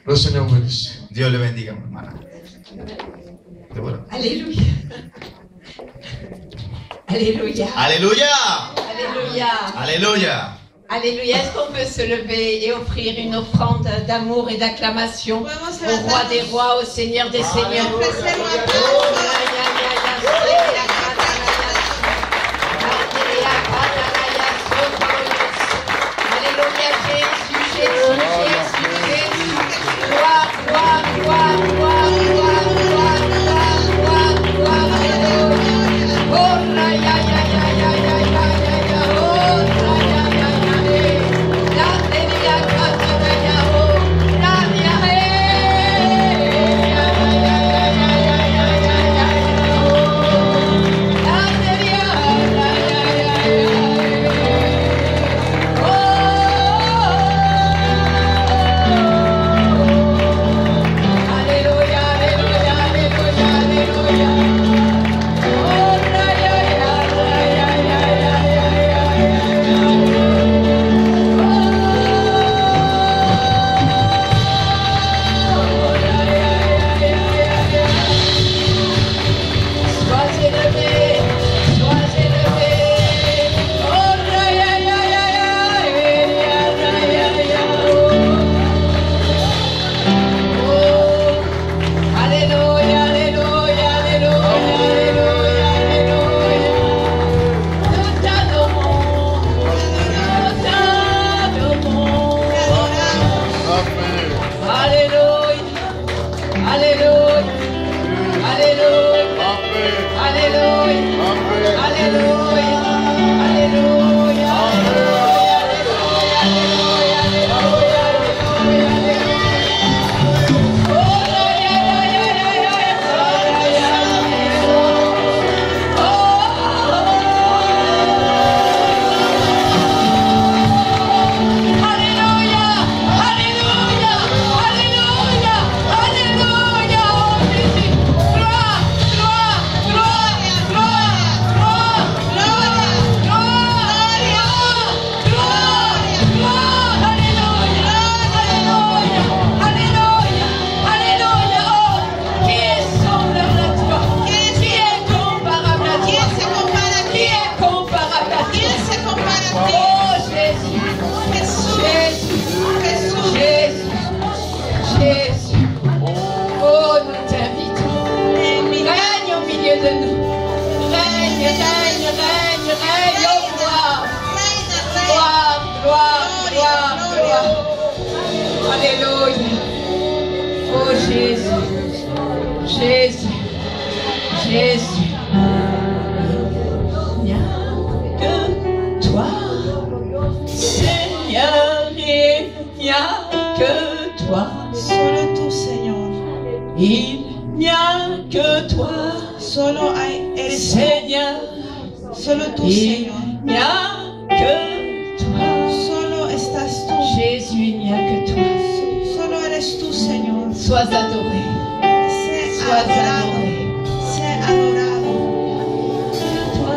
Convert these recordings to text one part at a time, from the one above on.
Le Seigneur vous bénisse. Dieu le bendiga, hermana. Alléluia. Alléluia. Alléluia. Alléluia. Alléluia. Alléluia. Est-ce qu'on peut se lever et offrir une offrande d'amour et d'acclamation au roi des rois, au Seigneur des seigneurs? Alléluia, Jésus, Jésus, Jésus, Jésus. Gloire, gloire, gloire, gloire, gloire, gloire, gloire, gloire, gloire, alléluia. Oh, la, ya, ya, ya, ya, ya, ya, ya, ya, oh, la, ya, ya, ya, la, te, ya, ka, ta, ta, ya, oh, la, ya, ya, ya, ya, ya, ya, ya, ya, ya, ya, oh, la, te, ya, la, ya, ya, ya, Alléluia, alléluia, alléluia, alléluia. Oh, la, ya, ya, la, ya, ya, ya, ya, ya, oh, la, ya, ya, ya, ya. Sois élevé, sois élevé. Oh, la, ya, ya, ya, ya, ya, la, ya, ya, oh. Alléluia, alléluia, alléluia, alléluia, alléluia. Nous t'adorons, nous t'adorons. Alléluia, alléluia, alléluia, alléluia, alléluia, alléluia, alléluia, alléluia, alléluia. Alléluia. Oh Jésus, Jésus, Jésus. Il n'y a que toi, Seigneur, il n'y a que toi. Solo tú, Señor. Il n'y a que toi, Solo eres tú. Seigneur. Solo tú, Il Señor. n'y a que toi. Solo estás tú. Jésus, il n'y a que toi. Solo eres tú, Señor. Sois adoré. Sé Sois adorado. adoré. Sé adorado. Toi,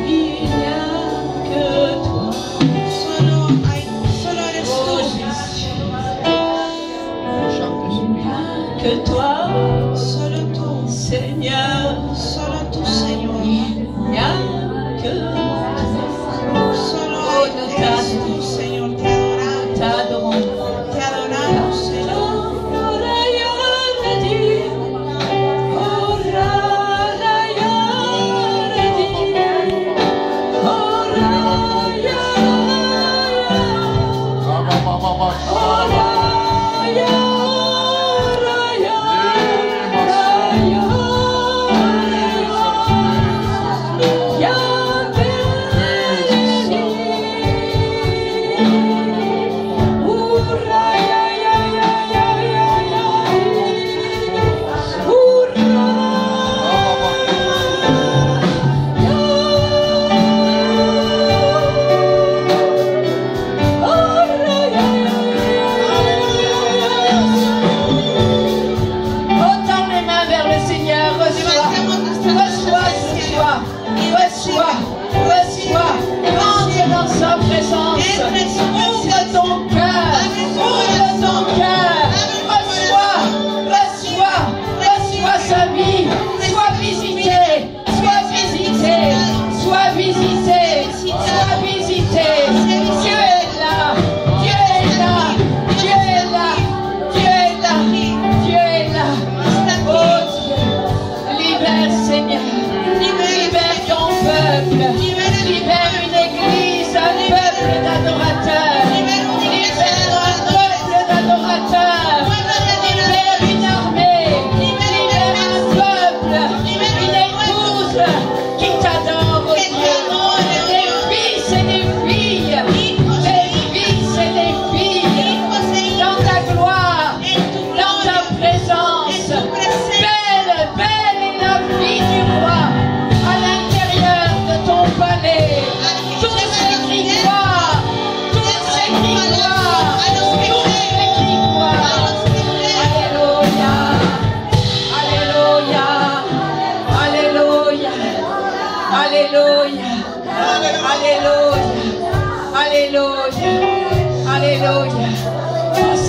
il n'y a que toi. Solo eres Oh tú. Jésus. Il n'y a que toi, Solo tú. Seigneur. Solo tú, Señor. Il n'y a que Solo Oh, eres tú, Señor. Te adoramos. t'adorons. Te adoramos, Señor.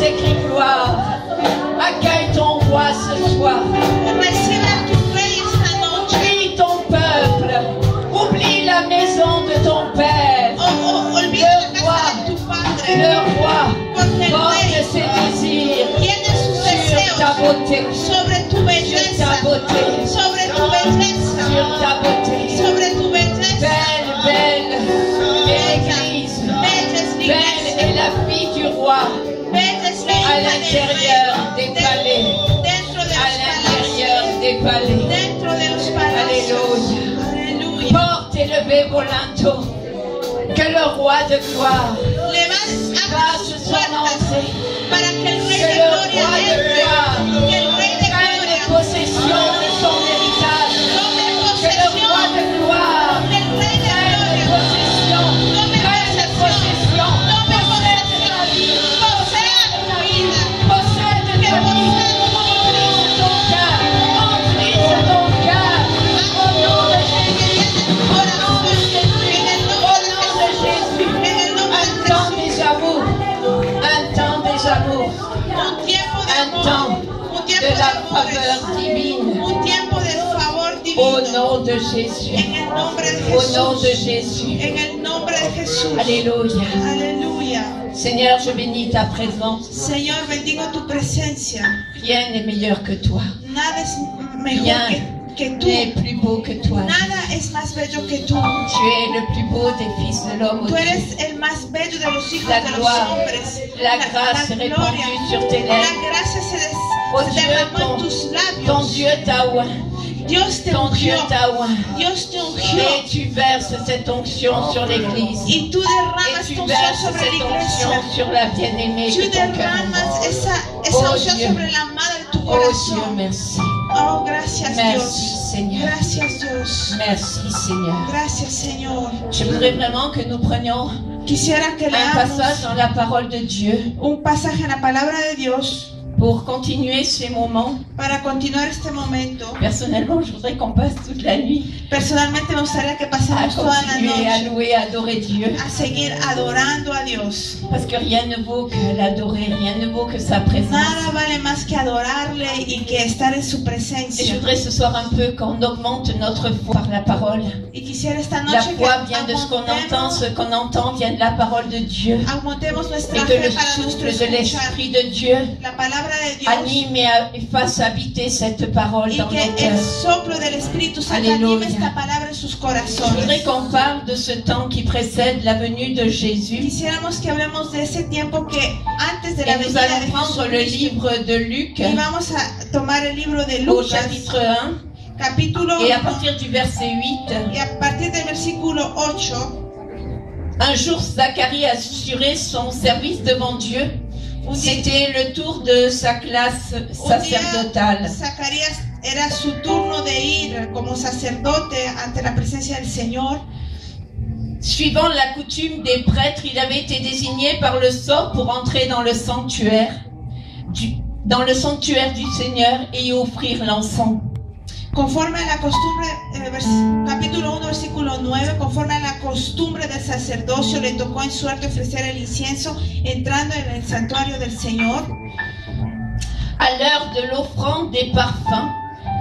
t'écrie gloire. Accueille ton roi ce soir. Recibe a tu rey esta noche. Oublie ton peuple. Oublie la maison de ton père. Olvida la casa de tu padre. Le roi Porque el porte rey ses désirs tiene sus sur ta deseos beauté. sobre tu Sur belleza. ta beauté. Sobre tu belleza. Sur ta beauté. Sobre tu belleza. Belle est l'église. Bella es la Belle iglesia. est la fille du roi. Bella es la À hija del l'intérieur rey. des palais. Dentro de À los l'intérieur palacios. des palais. Dentro de los palacios. Aleluya. Porte et levez vos linteaux. Que le roi de gloire Levanta fasse sus son puertas entrée. para que el rey Que de le gloria roi de entre. gloire Que el rey de prenne gloria possession de son héritage. tome Que le roi de posesión gloire del rey de prenne gloria. possession. Prenne possession. Tome Possède ta vie. Posea tu vida. Possède ta vie. Remplisse ton cœur. Remplisse ton cœur. Au nom de Jésus. Au nom de Jésus. Au nom de Jésus. En el nombre Un de temps Jesús. des amours. Un temps des amours. Un tiempo de Un temps amor. Un tiempo de de la amores. faveur divine. Un tiempo del favor Au divino. nom de Jésus. En el nombre de Au nom de Jesús. Jésus. En el nombre de Jesús. Alléluia. Aleluya. Seigneur, je bénis ta présence. Señor, bendigo tu presencia. Rien n'est meilleur que toi. Nada es mejor Rien que tú. n'est plus beau que toi. Nada es más bello que tú. Tu es le plus beau des fils de l'homme. ô Tú Dieu. eres el más bello de los hijos La de los gloire, hombres. la grâce gloria, répandue sur tes la lèvres. gracia Oh se Dieu, derramó en tus ton labios. Dieu t'a oint. Dios te Ton Dieu ungió. t'a oint. Dios te ungió. Et tu verses cette onction sur l'Église. Y tú Et derramas tu tu unción verses sobre la cette onction iglesia. sur la bien-aimée Tú que ton cœur aime. derramas esa Oh unción Dieu. sobre la amada de tu Oh Dieu, corazón. merci. Oh, gracias Merci, Dios. Seigneur. Gracias Dios. Merci, Seigneur. Gracias Señor. Je voudrais vraiment que nous prenions Quisiera que un passage leamos dans la parole de Dieu un pasaje en la palabra de Dios pour continuer ces moments. para continuar este momento. Personnellement, je voudrais qu'on passe toute la nuit Personalmente me gustaría que à pasemos toda la continuer à noche louer, à adorer Dieu. a seguir adorando a Dios. Parce que rien ne vaut que l'adorer, rien ne vaut que sa présence. Nada vale más que adorarle y que estar en su Et je presencia. voudrais ce soir un peu qu'on augmente notre foi par la parole. Y quisiera esta La noche que foi vient de ce qu'on entend, ce qu'on entend vient de la parole de Dieu. aumentemos nuestra Et que fe le para nuestro souffle de escuchar. l'Esprit de Dieu La palabra de Dios anime et fasse habiter cette parole y dans nos que el cœurs. soplo del Espíritu Santo Aleluya. anime esta palabra en sus Je voudrais corazones. qu'on parle de ce temps qui précède la venue de Jésus. Quisiéramos que hablemos de ese tiempo que antes de la Et nous venida allons de prendre le Jesucristo. livre de Luc Y vamos a tomar el libro de au Lucas, chapitre 1 capítulo et à 1, partir du verset 8. y a partir del versículo 8. Un jour, Zacharie assurait son service devant Dieu. C'était le tour de sa classe Un día, sacerdotale. Zacarías era su turno de ir como sacerdote ante la presencia del Señor. Suivant la coutume des prêtres, il avait été désigné par le sort pour entrer dans le sanctuaire du Seigneur et y offrir l'encens. Conforme a la costumbre, capítulo 1, versículo 9, conforme a la costumbre del sacerdocio, le tocó en suerte ofrecer el incienso entrando en el santuario del Señor. À l'heure de l'offrande des parfums,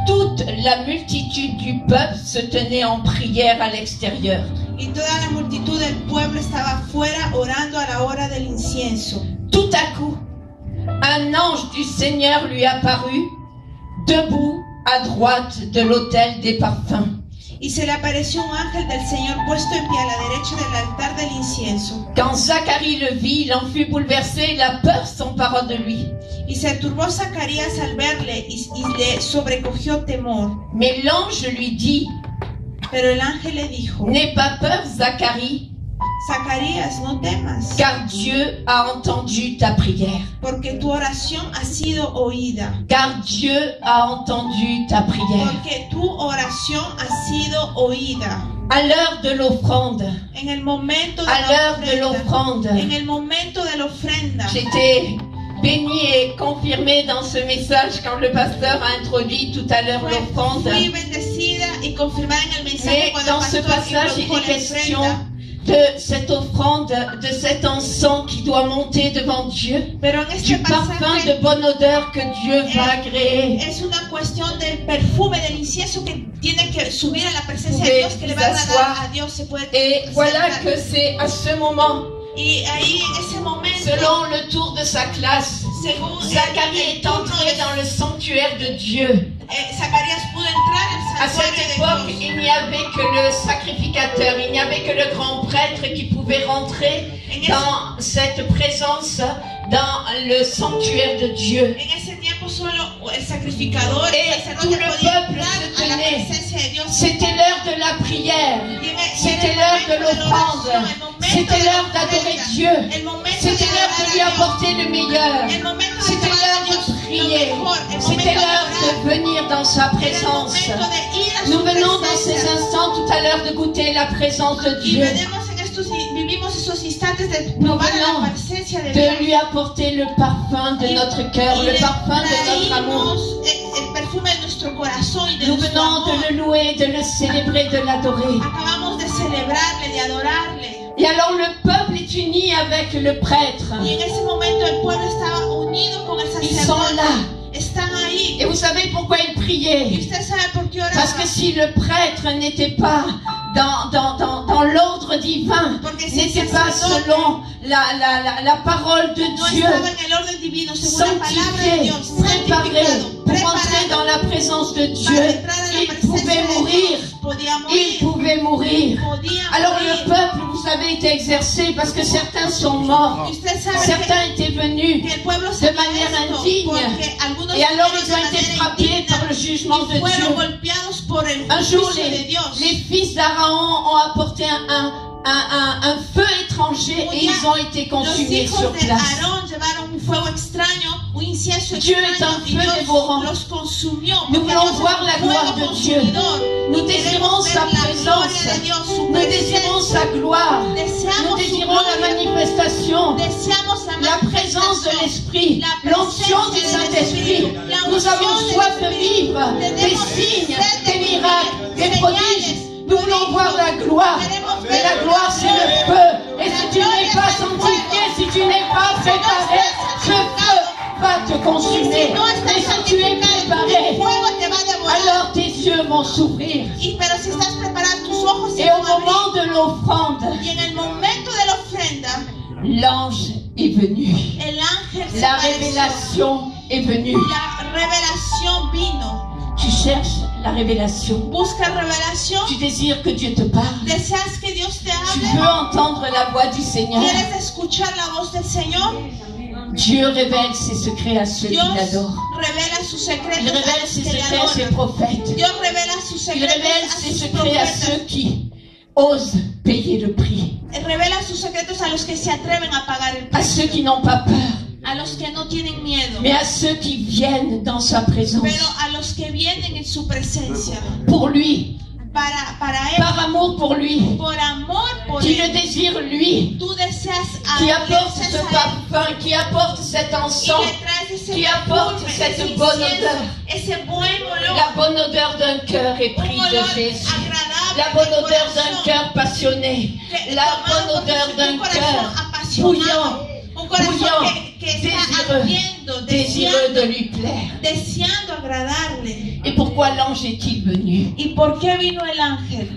toute la multitude du peuple se tenait en prière à l'extérieur. Y toda la multitud del pueblo estaba afuera orando a la hora del incienso. Tout à coup, un ange du Seigneur lui apparut, debout à droite de l'autel des parfums. Y se le apareció un ángel del Señor puesto en pie a la derecha del altar del incienso. Quand Zacharie le vit, il en fut bouleversé, la peur s'empara de lui. Y se turbó Zacarías al verle y le sobrecogió temor. Mais l'ange lui dit, Pero el ángel le dijo, n'aie pas peur, Zacharie, Zacarías, no temas, car Dieu a entendu ta prière. porque tu oración ha sido oída. Car Dieu a entendu ta prière. Porque tu oración ha sido oída. À l'heure de l'offrande, En el momento de à la l'heure de ofrenda, l'offrande, en el momento de la ofrenda, j'étais bénie et confirmée dans ce message quand le pasteur a introduit tout à l'heure l'offrande. fui bendecida y confirmada en el mensaje Mais cuando el dans ce pastor passage, il introdujo est la question ofrenda. de cette offrande, de cet encens qui doit monter devant Dieu, Pero en este du parfum pasaje de bonne odeur que Dieu va agréer. es una cuestión del perfume, del incienso que tiene que subir a la presencia Pouvez de Dios, que le va a vous agradar asseoir. a Dios. Se puede Et voilà sentar. que c'est à ce moment, Y ahí en ese momento, selon le tour de sa classe, según Zacharie el est turno entré de dans le sanctuaire de Dieu. Zacarías pudo entrar À al cette santuario époque, de Dios. il n'y avait que le sacrificateur, il n'y avait que le grand prêtre qui pouvait rentrer dans cette présence, dans le sanctuaire de Dieu. En ese tiempo solo el sacrificador, Et el sacerdote tout le podía peuple entrar se a la tenait. presencia de Dios. C'était l'heure de la prière, Y en c'était el l'heure de momento de l'offrande, oración, el momento c'était de l'heure la d'adorer ofrenda, Dieu, el momento c'était de l'heure de lui adorar a Dios, apporter le meilleur, el momento de c'était adorar a l'heure Dios, de lo prier, mejor, el c'était momento de l'heure orar, de venir dans sa era el présence. momento de ir a Nous su venons dans ces presencia. instants tout à l'heure de goûter la présence de Y Dieu, vivimos esos instantes de Nous probar venons la presencia de de Dios. lui apporter le parfum de notre cœur, Y le le parfum de notre amour. traímos el perfume de nuestro corazón y de Nous nuestro venons amor. de le louer, de le célébrer, de l'adorer. Acabamos de celebrarle, de adorarle. Et alors le peuple est uni avec le prêtre. Y en ese momento el pueblo estaba unido con el Ils sont sacerdote. là. Están ahí. Et vous savez pourquoi ils Y priaient? usted sabe por qué Parce oraban. que si le prêtre n'était pas dans l'ordre divin, Porque si el n'était pas sacerdote selon la parole de no Dieu, estaba en el orden divino, según la palabra de sanctifié, Dios, préparé santificado, pour entrer preparado dans la présence de para Dieu, entrar en la il presencia pouvait de mourir. Dios, podía Il morir, pouvait mourir. podía Alors morir. le peuple, vous savez, était exercé parce que certains sont morts. Y usted sabe Certains étaient venus que el pueblo de sabía manière esto, indigne. porque algunos Et alors fueron ils ont de été manera frappés indigna par le jugement de y fueron Dieu. golpeados por el Un jour, juicio de Dios. les fils d'Aaron ont apporté un feu étranger et ils ont été Los consumés hijos sur de place. Aarón llevaron un fuego extraño, un incienso Dieu est extraño, un y feu Dios dévorant. los consumió. Nous Porque voulons Dios voir es la un gloire fuego de Dieu. consumidor. Nous Y désirons queremos ver sa la présence. gloria de Dios, su Nous désirons presencia. sa gloire. Deseamos Nous su désirons la gloria. manifestation. Deseamos La présence de l'Esprit, la l'onction du presencia del Saint-Esprit. Espíritu, Nous avons la unción soif del de Espíritu. vivre des Tenemos signes, sed de des vivir, miracles, des señales, prodiges. Nous voulons prodigios. voir la gloire. Queremos Et ver la gloire, c'est le feu. Et si tu n'es pas sanctifié, si tu n'es pas préparé, ce feu va te consumer. Et si tu es préparé, fuego te va a devorar. alors tes yeux vont s'ouvrir. Pero si estás preparado, tus ojos se Et au van a abrir. moment de l'offrande, Y en el momento de la ofrenda, l'ange est venu. el ángel se La apareció. révélation est venue. La revelación vino. Tu cherches la révélation. Busca revelación. Tu désires que Dieu te parle. Deseas que Dios te Tu hable. veux entendre la voix du Seigneur. ¿Quieres escuchar la voz del Señor? Dieu révèle ses secrets à ceux qui Dios l'adorent. revela sus Il secretos a révèle los ses que le secrets à ses adoran. prophètes. Dios revela sus Il secretos révèle a ses sus secrets à ceux profetas. qui osent payer le prix. Revela sus secretos a los que se atreven a pagar el À ceux precio. qui n'ont pas peur. A los que no tienen miedo. Mais à ceux qui viennent dans sa présence. Pero a los que vienen en su presencia. Pour lui. Para él. Par amour pour lui. Por amor por Qui él. le désire lui. Tú deseas a Qui él, apporte deseas ce a él. parfum. Qui apporte cet Y encens. le traes ese Qui apporte perfume, cette ese bonne incienso, odeur. ese buen olor. La bonne odeur d'un cœur épris Un olor de Jésus. agradable La bonne del odeur d'un corazón. cœur passionné. La bonne odeur d'un cœur bouillant, Un corazón bouillant, que está ardiendo, désireux de lui plaire. deseando agradarle. Et pourquoi l'ange est-il venu? ¿Y por qué vino el ángel?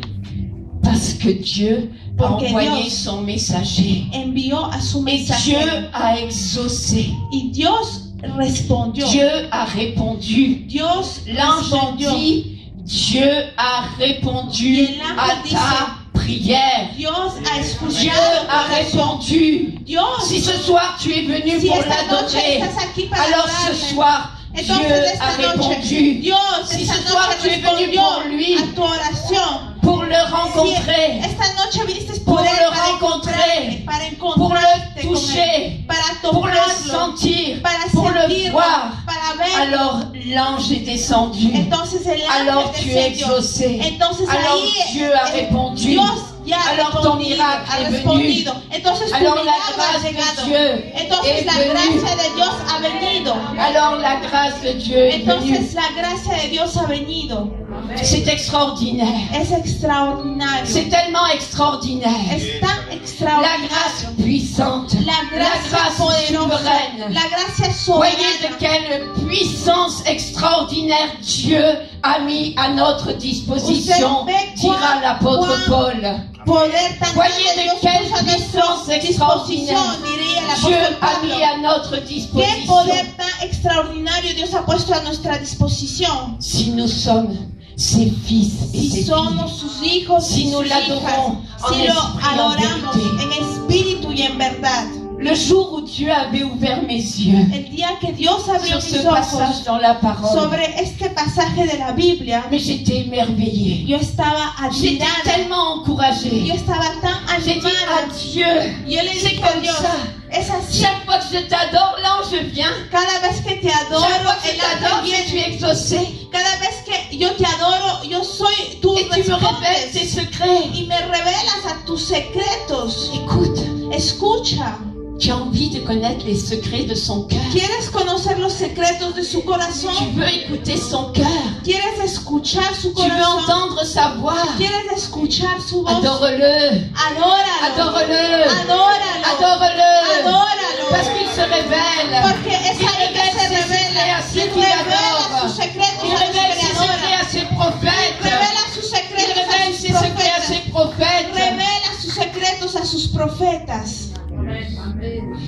Parce que Dieu a Porque envoyé Dios son messager. Envió a su Et mensajero. Dieu a exaucé. Y Dios respondió. Dieu a répondu. Dios L'ange respondió. dit, Dieu a répondu Y el ángel à dice, ta prière. Dios ha escuchado Dieu tu a oración. répondu. Dios, Si ce soir tu es venu si pour esta noche l'adorer, estás aquí para alors adorarle, ce soir, Dieu entonces a esta noche, répondu. Dios Si esta ce soir noche tu es venu respondió pour lui, a tu oración. pour le rencontrer, Si esta noche viniste pour por él le para rencontrer, encontrarle, para pour encontrarte le con toucher, él, para pour le tocarlo, sentir, para pour le sentirlo, voir, para verlo. alors l'ange est descendu. Entonces el ángel Alors tu es descendió. exaucé. Entonces Alors ahí Dieu a répondu. Dios ya ha Alors ton respondido, miracle ha est venu. respondido. Entonces tu Alors la milagro ha grâce llegado. de Dieu Entonces est la venue. gracia de Dios ha venido. Alors la grâce de Dieu est venue. Entonces la gracia de Dios ha venido. C'est extraordinaire. Es extraordinario. C'est tellement extraordinaire. Es tan La extraordinario. grâce puissante. La gracia poderosa. souveraine. La gracia Voyez de soberana. quelle puissance extraordinaire Dieu a mis à notre disposition, dira l'apôtre Paul. Poder tan Voyez grande de Dios quelle puso a nuestra puissance extraordinaire disposición, diría el Dieu apóstol a mis Pablo. à notre Qué disposition. poder tan extraordinario Dios ha puesto a nuestra disposición. Si nous sommes ses fils et Si ses somos filles, sus hijos Si y nous sus l'adorons hijas, en si lo esprit, en adoramos vérité. en espíritu y en verdad. le jour où Dieu avait ouvert mes yeux El día que Dios abrió sur ce mis passage ojos dans la parole, sobre este pasaje de la Biblia, mais j'étais émerveillée. yo estaba J'étais admirada, tellement encouragée. yo estaba tan J'ai dit animada. à Dieu, Yo le c'est dije a comme Dios, ça. es así. Chaque fois que je t'adore, l'ange vient. Cada vez que te adoro, Chaque fois que je el t'adore, ángel je suis viene. exaucée. Cada vez que yo te adoro, yo soy tú Et tu me révèles tes respondes secrets. y me revelas a tus secretos. Écoute, Escucha. tu as envie de connaître les secrets de son cœur. ¿Quieres conocer los secretos de su Tu corazón? veux écouter son cœur. ¿Quieres escuchar su Tu veux corazón? entendre sa voix. ¿Quieres escuchar su voz? Adore-le. Adóralo. Adore-le. Adóralo. Adore-le. Adóralo. Parce qu'il se révèle. Porque es Il ahí que révèle se ses secrets revela. à ceux Il qui revela l'adorent. sus secretos Il a los que révèle le ses secrets adoran. à ses prophètes. Revela sus Il secretos a révèle sus ses secrets à profetas. ses prophètes. Revela sus secretos a sus profetas.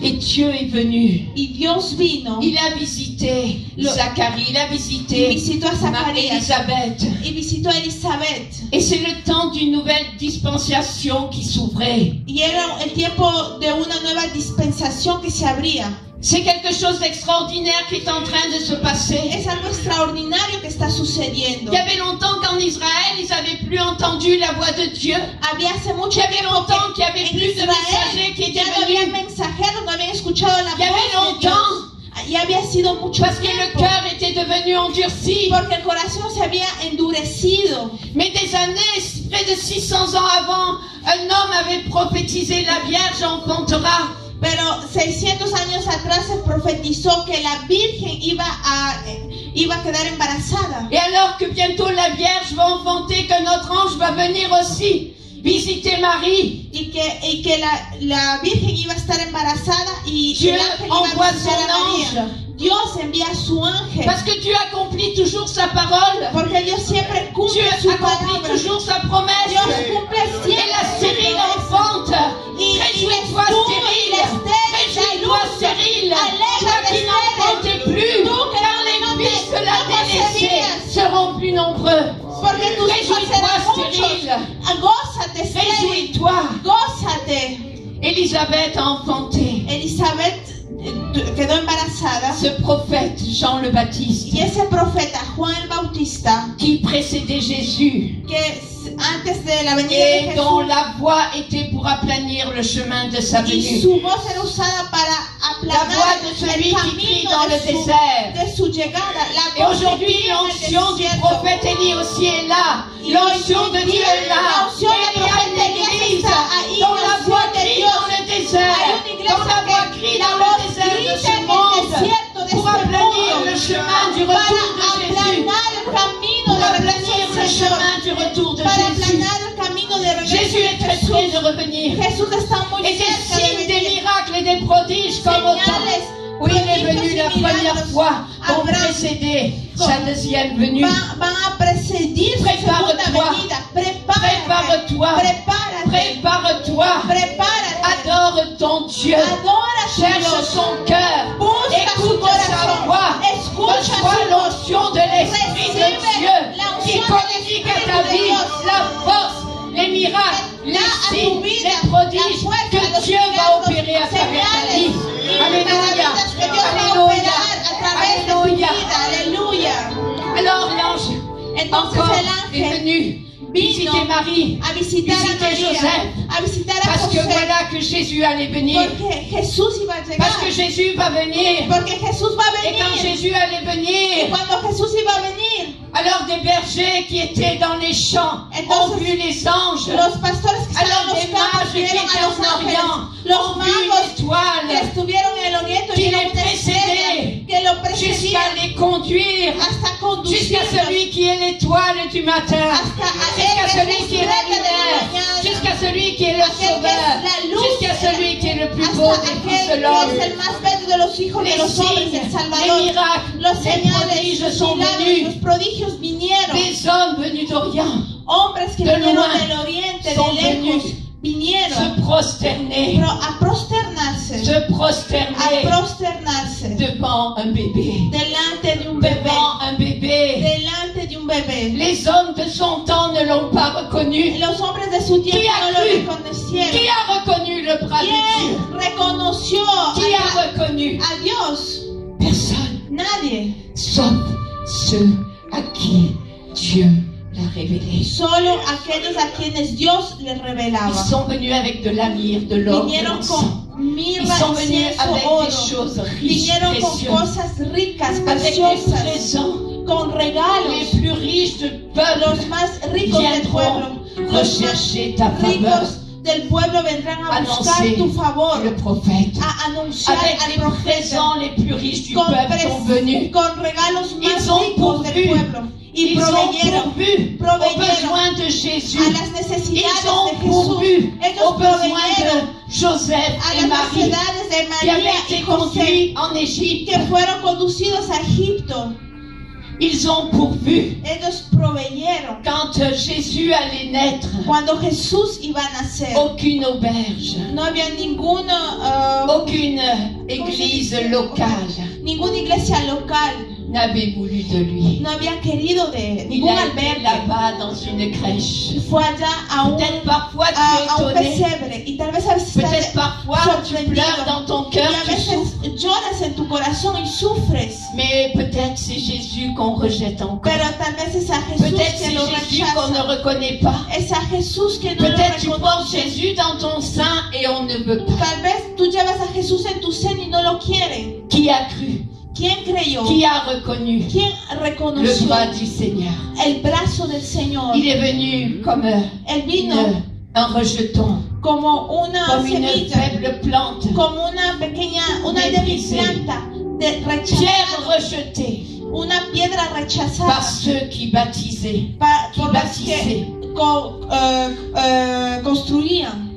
Et Dieu est venu. Y Dios vino Il a visité Zacharie, il a y visité visitó a Zacarías Marie-Élisabeth. y visitó a Elizabeth. Et c'est le temps d'une nouvelle dispensation qui s'ouvrait. Y era el tiempo de una nueva dispensación que se abría. C'est quelque chose d'extraordinaire qui est en train de se passer. Es algo extraordinario que está sucediendo. Il y avait longtemps qu'en Israël, ils n'avaient plus entendu la voix de Dieu. Había hace Il mucho y avait tiempo longtemps qu'il n'y que avait en plus de messagers qui Israel ya étaient no había venus. mensajeros, no habían escuchado la Il y avait voz de longtemps. Dios. Y había sido mucho Parce que le tiempo. cœur était devenu endurci. Porque el corazón se había endurecido. Mais des années, près de 600 ans avant, un homme avait prophétisé, la Vierge enfantera. Pero 600 años atrás se profetizó que la Virgen iba a quedar embarazada. Et alors que bientôt la Vierge va enfanter, que notre ange va venir aussi visiter Marie. Y que la Virgen iba a estar embarazada y Dieu el ángel iba a envoie visitar son a María. ange. Dios envía a su ángel. Parce que Dieu accomplit toujours sa parole. Porque Dios siempre Dieu cumple su accomplit palabra. toujours sa promesse. Dios cumple Et siempre la su stérile promesa. enfante. Y Réjouis-toi tú, stérile. la estéril, Réjouis-toi la stérile. alégrate, Toi qui n'enfantais plus. Tú que Car no les fils de la no délaissée concebías. seront plus nombreux. Porque tus hijos Réjouis-toi serán muchos. stérile. Gózate, estéril. Réjouis-toi. Gózate. Élisabeth a enfanté Elizabeth quedó embarazada. ce prophète Jean le Baptiste Y ese profeta Juan el Bautista, qui précédait Jésus que antes de la venida de et dont Jesús, la voix était pour aplanir le chemin de sa y venue. su voz era usada para La voix aplanar de celui el qui crie camino dans le désert. de su llegada. Et La voz aujourd'hui, que cría en el l'onction du desierto. prophète Élie aussi est là. L'onction de Dieu est là. L'onction Et il y a une église dont la voix crie dans le désert. Dont la voix crie dans le désert de ce monde. Pour aplanir le chemin du retour de Jésus. Pour aplanir le chemin du retour de Jésus. Jésus est très près de revenir. Jesús está muy Et des cerca de signes, des venir. miracles et des prodiges comme au temps où il est venu la première fois vont précéder sa deuxième venue. Van a precedir su segunda Prépare-toi. venida. Prepárate. Prépare-toi. Prepárate. Prépare-toi. Prepárate. Adore ton Dieu. Adora a su Cherche Dios. son cœur. Busca su Écoute sa corazón. voix. Escucha Reçois su voz. l'onction de l'Esprit de Recibe Dieu la qui unción communique del à ta Espíritu de vie Dios. la force, les miracles, les Da a tu signes, vida les prodiges la fuerza, que los Dieu va milagros, opérer à travers ta señales vie. y Alléluia. maravillas que Dios va a Alléluia. operar a través de tu Alléluia. vida. Aleluya. Alors l'ange Entonces encore el est ángel venu visiter Marie. a visitar a Visiter María, Joseph. a visitar a Parce que José, voilà que Jésus allait venir. porque Jesús iba a llegar, Parce que Jésus va venir. porque Jesús va a Et quand venir, Jésus allait y venir, cuando Jesús iba a venir, alors des bergers qui étaient dans les champs ont Entonces, vu les anges. los pastores que estaban en Alors los des campos mages qui vieron étaient a los en ángeles, Orient los ont vu une magos que étoile estuvieron en el oriente qui vieron les una estrella précédait que lo precedía, jusqu'à día, les conduire, hasta jusqu'à conducirnos, celui qui est l'étoile du matin, hasta jusqu'à aquel que celui es qui est la la estrella de la lumière, mañana, jusqu'à celui qui est le aquel que es sauveur, la luz, jusqu'à celui qui est le plus beau hasta des aquel fils de que l'homme. es el más bello de los hijos de Les los hombres, signes, el les Salvador. miracles, Los les señales, prodiges los sont milagros, venus. los prodigios vinieron. Des hommes venus d'Orient Hombres que de vinieron loin del oriente, sont de lejos, venus vinieron se prosterner, a prosternarse, se prosterner a prosternarse devant un bébé, delante de un bebé, devant un bébé. delante de un bebé. Les hommes de son temps ne l'ont pas reconnu. Los hombres de su tiempo Qui a no lo cru? reconocieron. Qui a reconnu le bras de Dieu? ¿Quién reconoció Qui a reconnu? a Dios? Personne, Nadie. sauf ceux à qui Dieu l'a révélé. Solo aquellos a quienes Dios les Ils revelaba. sont venus avec de la myrrhe, de l'or, de Vinieron l'encens. con Ils mirra, sont venus incienso, avec oro. des choses riches, Vinieron con précieuses, cosas ricas, avec des preciosas, présents. con regalos. Les plus riches du peuple Los más ricos del viendront pueblo, los más rechercher ta faveur. ricos del pueblo vendrán a buscar Annoncer tu favor, le prophète. a anunciar Avec al les profeta. présents les plus riches du Con, peuple sont venus. con regalos más Ils ont ricos del pourvu. pueblo. Y Ils ont proveyeron pourvu aux besoins de Jésus. a las necesidades Ils ont de Jesús. pourvu Ellos aux besoins proveyeron de Joseph a et las Marie necesidades de qui avaient María été y José, conduits en Égypte. que fueron conducidos a Egipto. Ils ont pourvu. Ellos proveyeron. Quand Jésus allait naître, Cuando Jesús iba a nacer, aucune auberge, no había aucune église locale ninguna iglesia local, n'avait voulu de lui. no había querido de Il ningún a été albergue. là-bas dans une crèche. Fue allá a un, Peut-être parfois tu a es un étonné. pesebre y tal vez a veces Peut-être estás parfois tu pleures dans ton cœur, y a tu souffres. veces lloras en tu corazón y sufres. Mais peut-être c'est Jésus qu'on rejette encore. Pero tal vez es a Jesús Peut-être que c'est lo Jésus qu'on ne rechaza. reconnaît pas. Es a Jesús que no lo Peut-être tu portes reconoce. Jésus dans ton sein et on ne veut pas. Tal vez tú llevas a Jesús en tu seno y no lo quieren. Qui a cru? ¿Quién creyó? Qui a reconnu ¿Quién le reconoció bras du Seigneur? el brazo del Señor? Il est venu comme Él vino un rejeton, como una comme une semilla, faible plante, como una pequeña, una débil Méprisé. planta de pierre rechazada, rejetée una piedra par rechazada ceux qui baptisaient, qui por los baptisaient. que construían.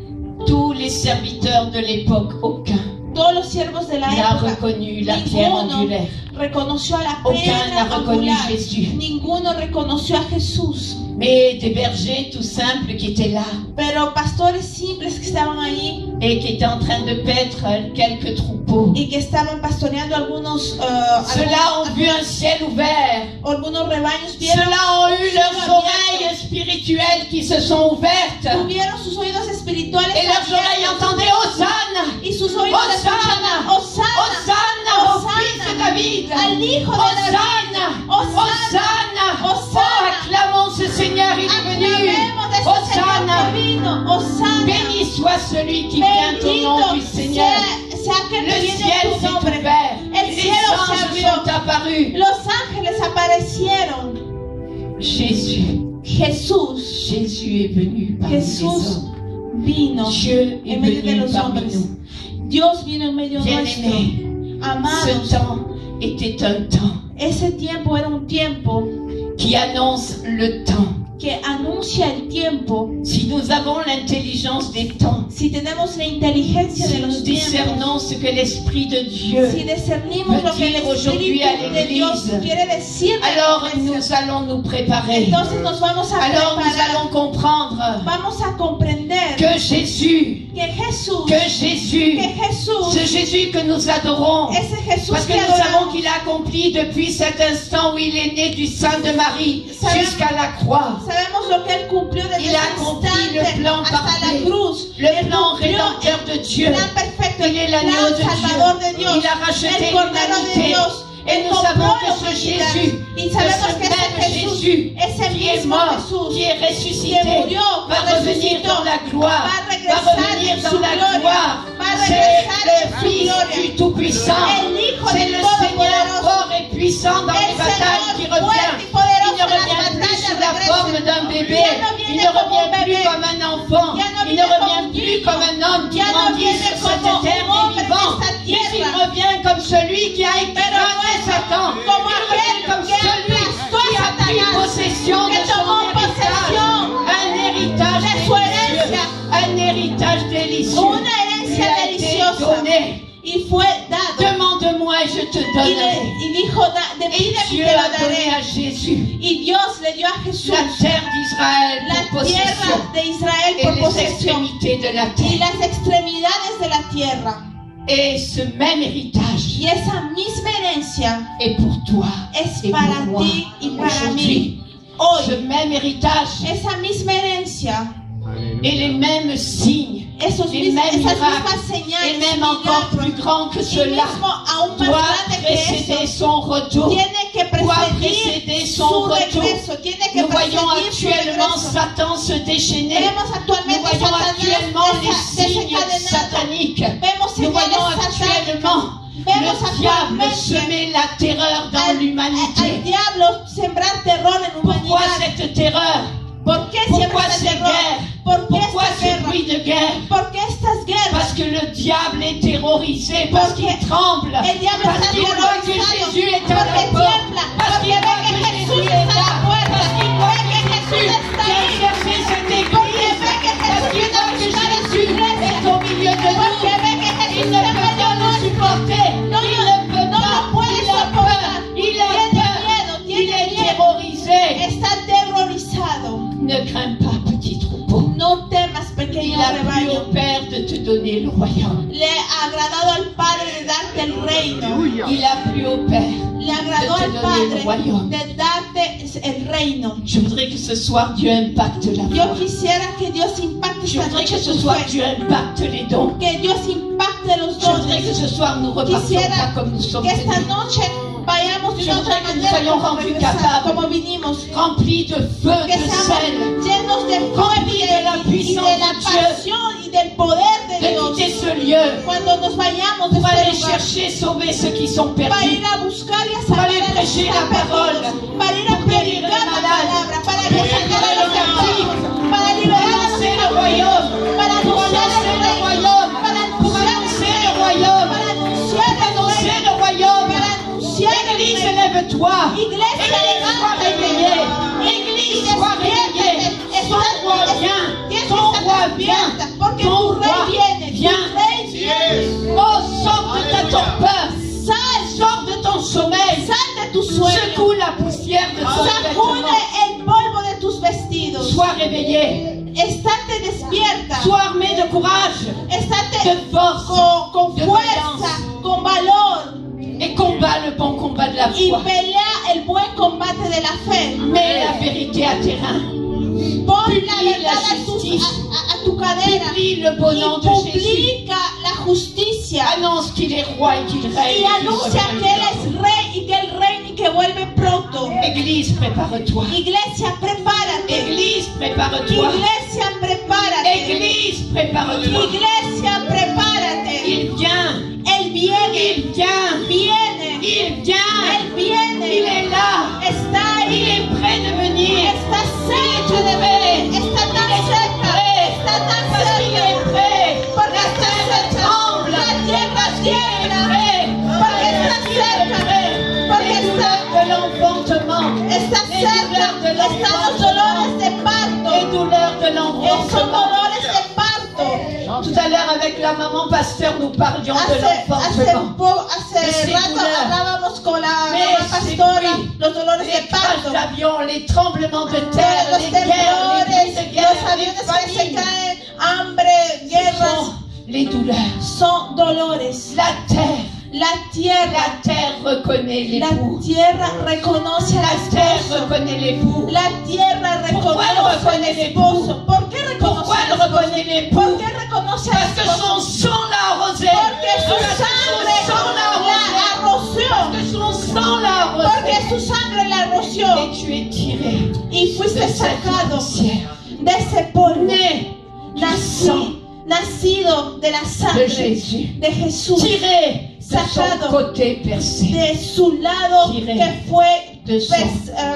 Tous les serviteurs de l'époque, aucun Todos los siervos de la n'a época, reconnu la pierre ninguno angulaire. reconoció a la Aucun piedra n'a reconnu angular. Jésus. Ninguno reconoció a Jesús. Mais des bergers tout simples qui étaient là Pero pastores simples que estaban allí et qui étaient en train de paître quelques troupeaux. y que estaban pastoreando Ceux-là ont vu un ciel ouvert. algunos rebaños, vieron, Ceux-là ont eu leurs oreilles spirituelles qui se sont ouvertes. tuvieron sus oídos espirituales Et leurs oreilles abiertos entendaient Hosanna, y sus oídos escuchaban Hosanna, Hosanna au fils de David. al hijo de Hosanna, David, Hosanna, Hosanna. Oh, acclamons ce Seigneur, il est venu. aclamemos de ese Señor Hosanna. que vino, Hosanna, Béni soit celui qui vient au nom du bendito Seigneur. sea aquel Le que viene ciel en tu s'est nombre. ouvert. El Les cielo se anges abrió. sont apparus. Los ángeles aparecieron. Jésus, Jesús, Jésus est venu parmi les Jesús hommes. vino Dieu est en medio de venu los parmi hombres. nous. Dios vino en medio nuestro. Bien-aimés, Amados, ce temps était un temps ese tiempo era un tiempo qui annonce le temps. que anuncia el tiempo. Si nous avons l'intelligence des temps, Si tenemos la inteligencia si de nous los tiempos, discernons ce que l'Esprit de Dieu, si discernimos lo que el dire aujourd'hui Espíritu à de Dios l'Église, quiere decir, alors nous allons nous préparer. entonces nos vamos a Alors nous preparar, allons comprendre vamos a comprender que Jésus, que Jesús, ce Jésus que nous adorons, ese Jesús parce que que nous savons adoramos, qu'il a accompli depuis cet instant où il est né du sein de Marie jusqu'à la croix. sabemos lo que él cumplió desde Il a ese accompli instante le plan hasta parfait, la cruz. le Él plan cumplió rédempteur de Dieu. el plan perfecto, Il est el l'agneau plan de salvador de Dieu. Dios, Il a racheté el cordero de l'humanité. Dios. Et Él nous compró savons la que ce humanidad. Jésus, Y sabemos que ce ese même Jesús, Jésus ese qui est mismo mort, Jesús, qui est que ressuscité, murió, va que revenir resucitó, dans la gloire, va a va regresar revenir en dans su la gloria, gloire. va a C'est regresar en le su Fils gloria. du Tout-Puissant. El Hijo C'est del le Seigneur Todopoderoso. fort et puissant dans les El batailles qui Señor revient. fuerte y poderoso Il ne en las revient plus batallas sous la regresa. forme d'un bébé. Ya no Il viene ne como un revient plus bebé. comme un enfant. Ya no Il ne viene como revient un plus niño. comme un homme qui Ya no grandit viene sur cette como un terre hombre des vivants. en esta Mais il tierra. revient comme celui qui a été Pero vaincu vuelve Satan donnerai. y dijo, Et pídeme y Dieu te lo a donné daré. à Jésus Y Dios le dio a Jesús la terre d'Israël pour la tierra possession de Israel et por les posesión extrémités de la y terre. las extremidades de la tierra. Et ce même héritage Y esa misma herencia est pour toi es et para pour moi ti y para aujourd'hui. mí. Hoy, Ce même héritage esa misma herencia, et les mêmes signes, esas les mêmes mismas miracles, señales, et même encore plus milagros, grands que y cela, mismo aún más doit grande que précéder eso, son retour. tiene que Doit precedir précéder su son retour. regreso, tiene que Nous voyons precedir su actuellement regreso. Satan se déchaîner. Vemos Nous actualmente voyons Satanás actuellement les signes desencadenado. sataniques. Vemos Nous voyons señales actuellement satánicas. Vemos le diable actualmente semer la terreur dans al l'humanité. diablo sembrar terror en Pourquoi humanidad. cette terreur? ¿Por qué Pourquoi siembra ces terror? guerres? ¿Por qué Pourquoi esta ce guerra? bruit de guerre? ¿Por qué estas guerras? Parce que le diable est terrorisé, parce Porque qu'il tremble, el diablo parce está qu'il voit que aterrorizado, Jésus est à la porque porte, tiembla, parce porque qu'il ve voit que que Jesús Jésus est está a là, la puerta, parce qu'il voit ve que que Jesús Jésus está vient ahí, chercher cette porque église, ve que parce qu'il Jesús viene a voit que buscar a su Jésus iglesia, est au milieu de nous. porque ve que Jesús Il está ne en peut medio pas nous nuestro. supporter, No, il ne peut no pas, lo puede il a peur, soportar, il a tiene peur, miedo, il tiene est miedo, terrorisé. está aterrorizado. Ne crains pas, petit troupeau. No temas, pequeño Il a plu rebaño. au Père de te donner le royaume. Le ha agradado al Padre de darte el reino. Il a plu au Père Le agradó de te al donner le Padre royaume. de darte el reino. Je voudrais que ce soir Dieu impacte la Yo foi. quisiera que Dios impacte Je esta voudrais noche que ce tu soir fe. Dieu impacte les dons. Que Dios impacte los Je voudrais que dones. ce soir nous repartions Quisiera pas comme nous sommes que esta venus. noche vayamos de Je una otra voudrais que nous manera soyons como rendus regresamos, capables. como vinimos. Remplis de feu, Que de seamos sel, llenos de fuego Remplis de la y puissance de la de Dieu. pasión y del poder de de Dios. quitter ce lieu Cuando nos vayamos de pour este aller lugar, chercher, sauver ceux qui sont para perdus. ir a buscar y a Para salvar aller a los que prêcher están la parole. perdidos, para ir a Pour guérir predicar les la malades. palabra, para sacar a los Pour enfermos, para Pour liberar a los annoncer le enfermos, royaume. para Pour anunciar annoncer el le reino, royaume. para Pour annoncer le royaume. para anunciar el Annoncer reino, le royaume. para anunciar el Église, reino. lève-toi. Iglesia, Église, sois réveillée. Église, sois réveillée. Ton roi vient. Ton roi vient. porque Ton tu rey roi viene, tu vient. rey viene. Oh, sors de ta torpeur. Sal, Sors de ton sommeil. sal de tu sueño, Secoue la poussière de ton sacude vêtement. el polvo de tus vestidos, Sois réveillé. estate despierta, Sois armé de courage, estate de force con de fuerza, con valor et combat le bon combat de la y foi. pelea el buen combate de la fe. Mets la vérité à terrain. Pon la Publie verdad la a justice. tu cadera Publie le beau nom y de Jésus. publica la justicia Annonce qu'il est roi et qu'il règne. y et qu'il anuncia que Él reviendra. es rey y que Él reina y que vuelve pronto. Église, prépare-toi. Iglesia, prepárate. Église, prépare-toi. Iglesia, prepárate. Église, prépare-toi. Iglesia, prepárate. Il vient. Él viene, Il vient. viene, Il vient. Él viene. Il est là. Está Il ahí, est prêt de venir. está cerca de venir, está tan cerca, está tan Parce qu'il cerca, est prêt. porque La está terre cerca, tremble. la tierra Il est tiembla, prêt. porque está cerca, porque Les douleurs está, de l'enfantement. está Les cerca, douleurs de están los dolores de Les parto, douleurs de son l'enfantement. dolores de parto. Tout à l'heure avec la maman pasteur nous parlions de Hace l'enfantement. hace rato douleurs. hablábamos con la Mais mamá c'est pastora, oui. los dolores Les de crashs parto, d'avions, les tremblements de terre, los les guerres, les temblores, cris de los guerre, les aviones que se famines. caen, hambre, Ce guerras, sont les douleurs. son dolores. La terre La tierra reconnaît l'époux. La tierra reconoce al La terre esposo. reconnaît l'époux. La tierra Pourquoi elle reconoce al reconnaît esposo. ¿Por qué reconoce Pourquoi al elle esposo? reconnaît l'époux? ¿Por qué reconoce al Parce que son esposo? sang l'a arrosé. Porque su Parce que sangre son sang l'a la arrosé. arroció. Parce que son sang l'a arrosé. Porque su sangre la arroció. Et tu es tiré Y de fuiste cette sacado poussière. de ese polvo. Né du sang Nacido de la de sangre Jésus. de Jesús. Tiré de son Sacado côté percé. de su lado Tiré que fue de son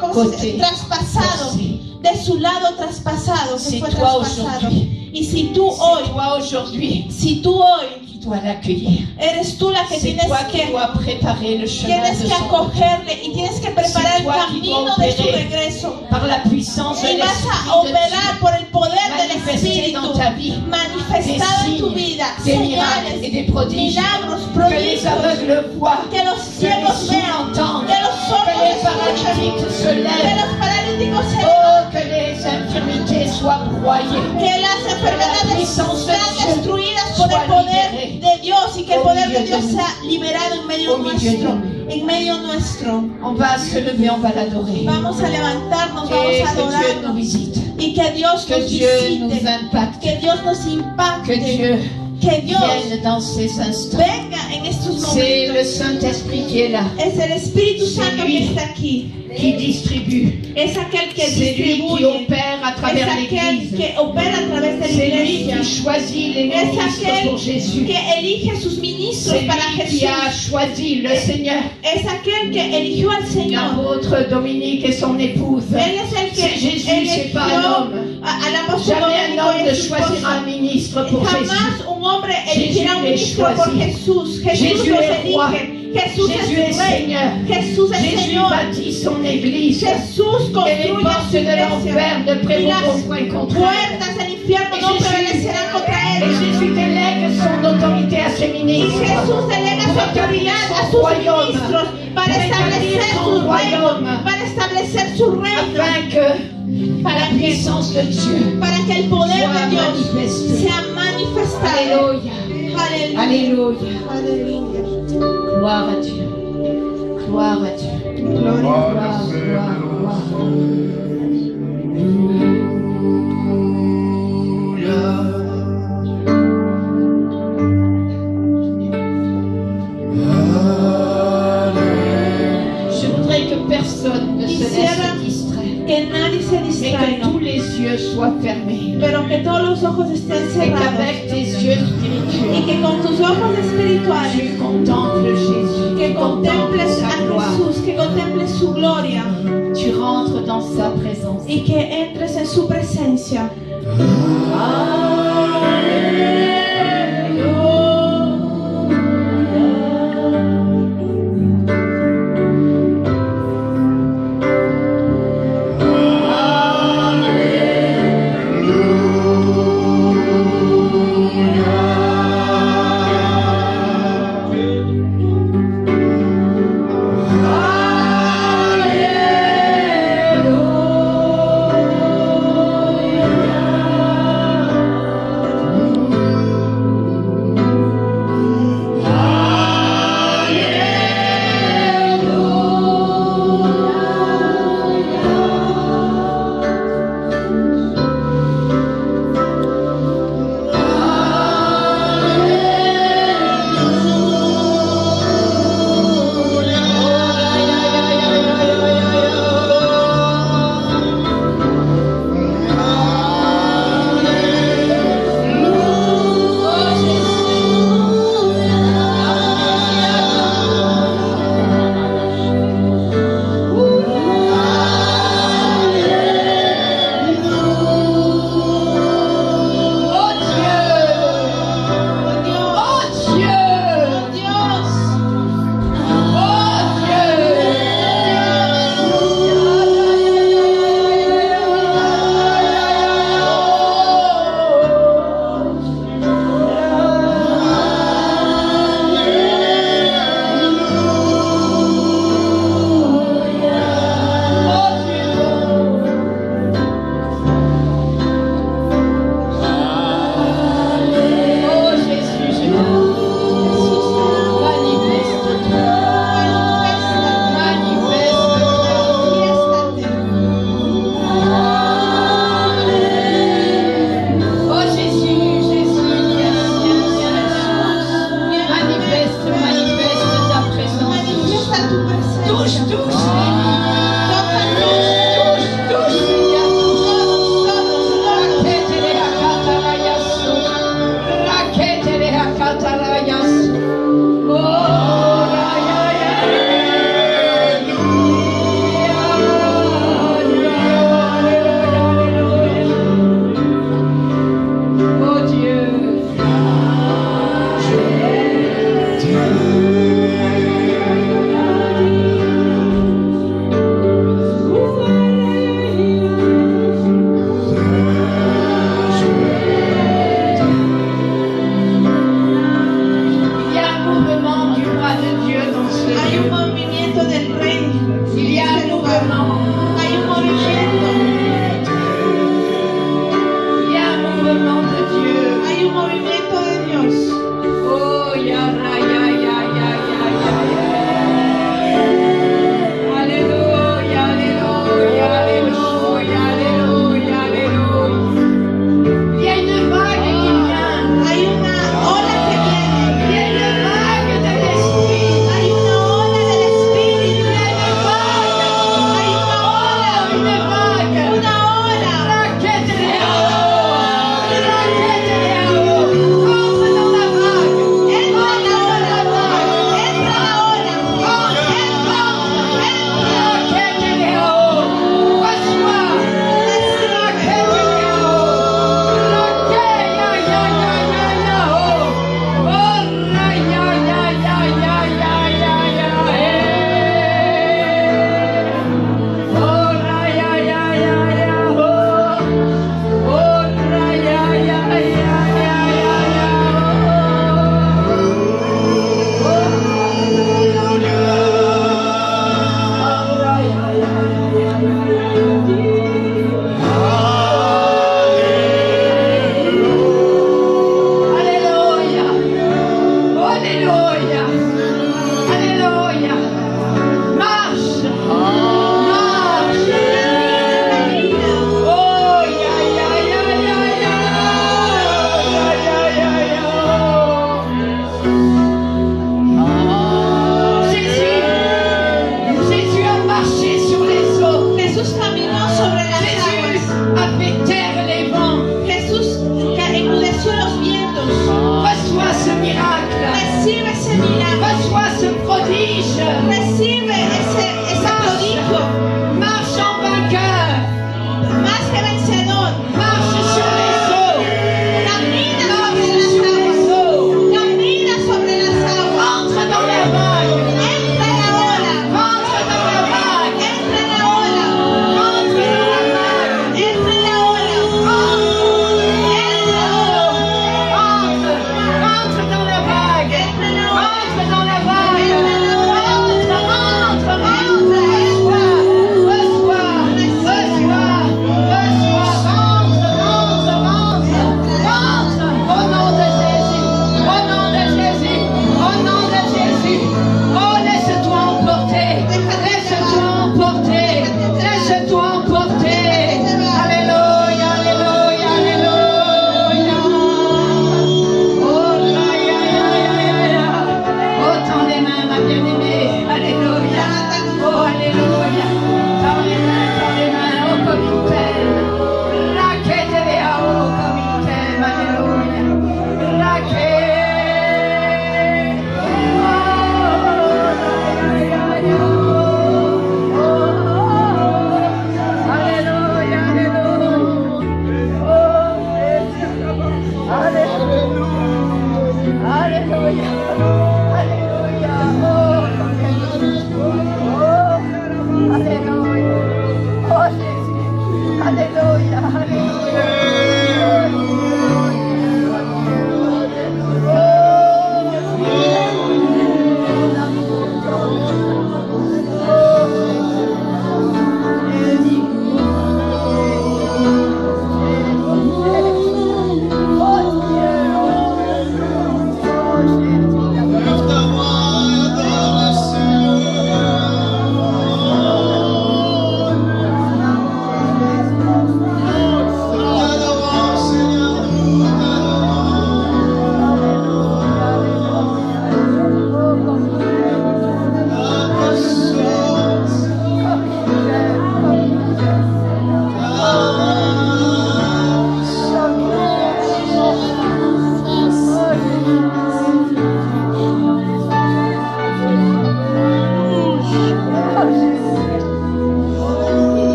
¿cómo se côté dice? Traspasado. percé. De su lado traspasado que C'est fue toi traspasado. aujourd'hui. Y si tú C'est hoy, toi aujourd'hui si tú hoy qui dois l'accueillir. eres tú la que C'est tienes toi qui dois préparer le chemin tienes de que son retour. acogerle y tienes que preparar el toi qui camino dois de su opérer regreso. par la puissance de Y vas a l'Esprit de operar Dieu. por el poder del Manifesté Espíritu dans ta vie. manifestado en tu Des vida. des miracles et des prodiges. milagros, Que les prodigios, aveugles voient, que los que les ciegos sourds vean, entendent, que los que sordos les escuchen, paralytiques se que lèvent. los paralíticos se Oh, que les infirmités soient broyées. que las enfermedades sean destruidas por el poder de Dios y que el poder de Dios sea liberado en medio nuestro. En medio nuestro. On va se lever, on va l'adorer. Vamos a levantarnos, vamos Et a que Dieu nous adorarnos. visite. Y que Dios Que nos Dieu nous visite. impacte. Que Dios nos Que impacte. Dieu Que Dios vienne dans ces instants. venga en estos C'est le momentos. Saint-Esprit qui est là, Es el Espíritu Santo lui. que está aquí. qui distribue. Es aquel que C'est lui qui distribuye. opère à Es travers aquel l'Église. que opera a través de la C'est lui iglesia. qui choisit les Es ministres pour aquel Jésus. que elige sus ministros C'est para lui qui a Jesús. choisi le Seigneur, Es aquel que eligió al Señor. l'apôtre Dominique et son épouse. Él es el que C'est Jésus, c'est pas un eligió homme. al apóstol Jamais un Domenico homme y ne a su choisira esposa. un ministre pour Jésus. Jamás un hombre elegirá un Jésus ministro est por choisi. Jesús. Jesús Jésus los est roi. elige. Jesús Jésus es est rey. Seigneur. Jesús es Jésus Señor. bâtit son Église. Jesús Et les construye portes su de l'enfer iglesia. ne Y prévaudront las point contre elle. puertas del infierno no prevalecerán contra Et ella. Jésus délègue son autorité à ses Y ministres. Jesús delega su autoridad a sus ministros para establecer su reino, para establecer su reino, Afin que la puissance de Dieu para que el poder de soit Dios manifestée. sea manifestado. Alléluia. Aleluya. Alléluia. Aleluya. Gloire à Dieu. Gloire à Dieu. Gloria. Gloire, gloire, gloire. Je voudrais que personne ne se laisse distraire. Que nadie se Et que distraiga, tous les yeux soient fermés. pero que todos los ojos estén Et cerrados qu'avec tes yeux y spirituels, que con tus ojos espirituales tu contemples Jésus, que tu contemples contemples sa a gloire, Jesús, que contemples su gloria tu rentres dans sa présence. y que entres en su presencia.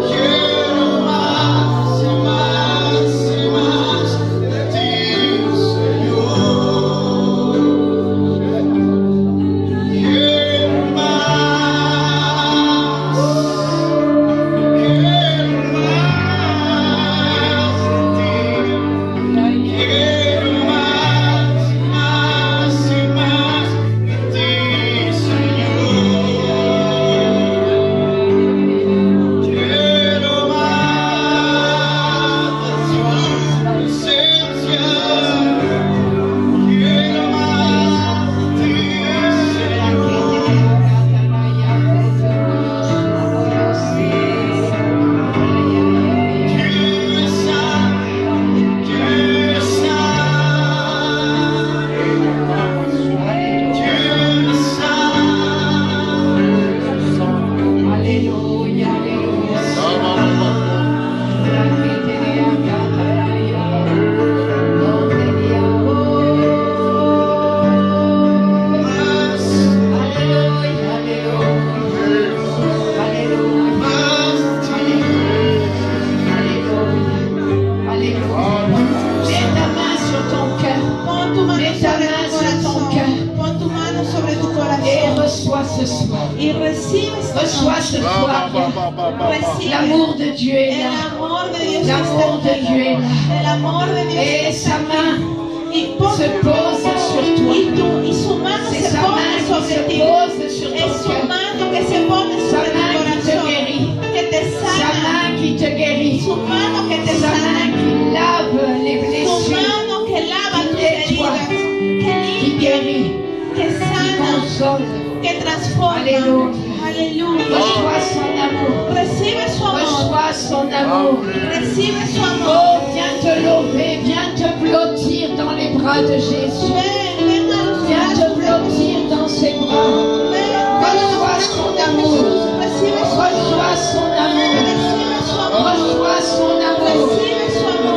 Quiero más y más y soir. Recibe. L'amour de Dieu est El là. amor de Dios L'amour está de Dieu est là. El amor de Dios Et está sa aquí. main Y pon- se pose sur toi. y su mano C'est se sa pone main qui sobre se ti. pose sur Es ton su cœur. mano que se pone Sa sobre tu main qui te corazón, guérit. que te Sa sana. main qui te guérit. Su mano que te Sa main sana. qui lave les Tu blessures, mano que lava tus nettoie, heridas, que qui limpia, guérit, que qui sana, console. que transforma. Alléluia. Aleluya. Reçois son amour. Recibe su amor. Reçois son amour. Recibe su amor. Oh, viens te lever, viens te blottir dans les bras de Jésus. Ven, ven a los Viens te brazos de blottir dans ses bras. Ven a Reçois los son brazos de amour. Jesús. Recibe su amor. Reçois son amour. Recibe su amor. Reçois son amour. Recibe su amor.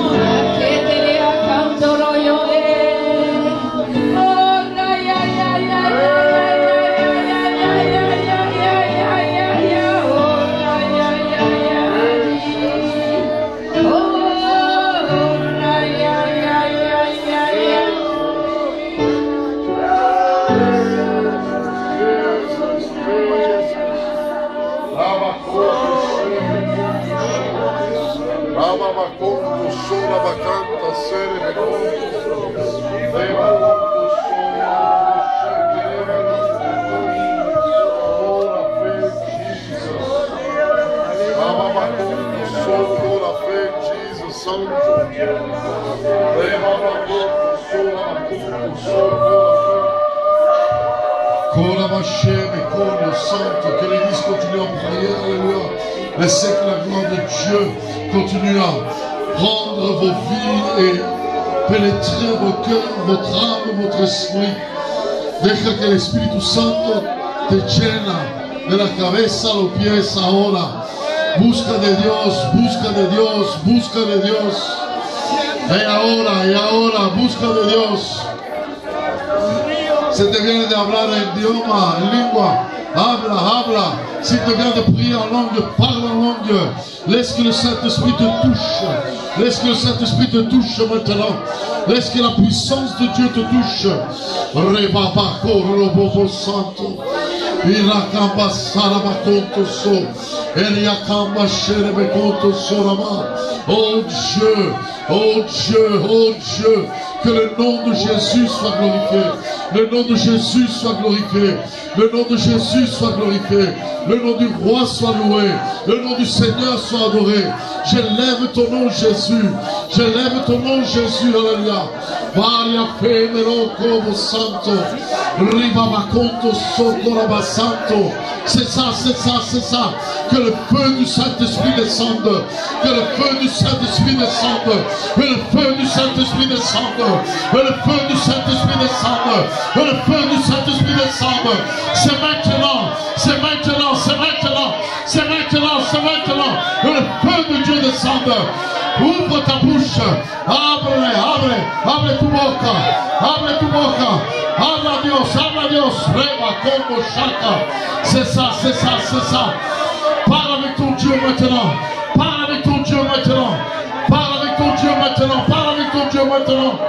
Que l'Église continue à prier, alléluia. Laissez que la gloire de Dieu continue à prendre vos vies et pénétrer vos cœurs, votre âme, votre esprit. Deja que el Espíritu Santo te llena de la cabeza a los pies ahora. Busca de Dios, busca de Dios, busca de Dios. Y ahora, busca de Dios. Si te viene de hablar en idioma, en lengua, habla. Si te viene de prier en langue, parle en langue. Laisse que le Saint-Esprit te touche. Laisse que le Saint-Esprit te touche maintenant. Laisse que la puissance de Dieu te touche. Rebabako robobo santo. Irakamba sarabakonto so. Eriakamba sherebekonto sorama. Oh Dieu, oh Dieu, oh Dieu. Que le nom de Jésus soit glorifié. Le nom de Jésus soit glorifié. Le nom de Jésus soit glorifié. Le nom du roi soit loué. Le nom du Seigneur soit adoré. J'élève ton nom Jésus. J'élève ton nom Jésus. Alléluia. Varia femero como santo. Ribabaconto socoraba santo. C'est ça, c'est ça, c'est ça. Que le feu du Saint-Esprit descende. Que le feu du Saint-Esprit descende. Que le feu du Saint-Esprit descende. Que le feu du Saint-Esprit descende. Que le feu du Saint-Esprit descende. C'est maintenant. C'est maintenant. C'est maintenant. C'est maintenant. C'est maintenant. Que le feu de Dieu descende. Ouvre ta bouche. Abre tu boca. Abre tu boca. Habla a Dios. Reba como shaka. C'est ça, c'est ça, c'est ça. Parle avec ton Dieu maintenant. Parle avec ton Dieu maintenant. Parle avec ton Dieu maintenant. Parle avec ton Dieu maintenant.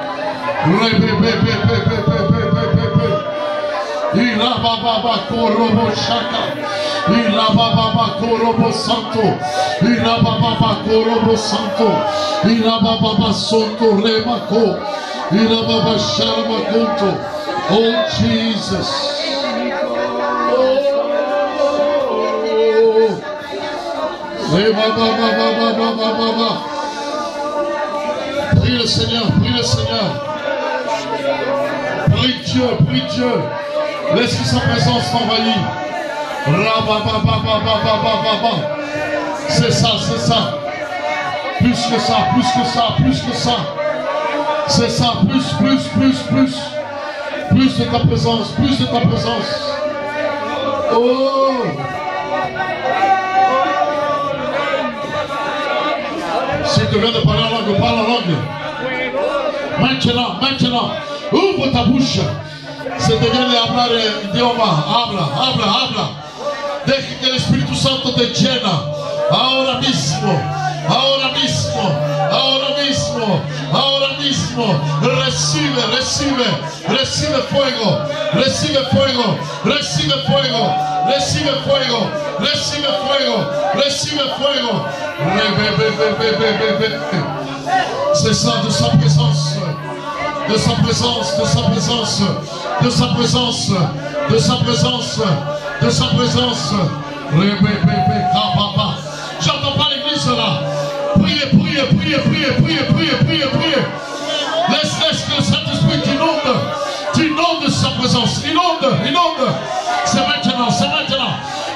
Il a baba korobo shaka. Il a baba korobo santo. Il a baba korobo santo. Il a baba santo rebako. Il a baba sharma konto. Oh Jesus. Prie le Seigneur, prie le Seigneur. Prie Dieu. Laisse que sa présence t'envahisse. C'est ça, c'est ça. Plus que ça, plus que ça, plus que ça. C'est ça, plus. Plus de ta présence, plus de ta présence. Oh! Si tu viens de parler en langue, parle en langue. Maintenant, ouvre ta bouche. Si te viene de hablar en idioma, habla. Deja que el Espíritu Santo te llena. Ahora mismo. Recibe fuego. recibe fuego, recibe fuego, recibe fuego. C'est ça, de sa présence, de sa présence, de sa présence, de sa présence, de sa présence, de sa présence. J'entends pas l'église là. Priez, priez, priez, priez, priez, priez, priez, priez. Laisse que le Saint-Esprit t'inonde sa présence. Inonde, inonde. C'est maintenant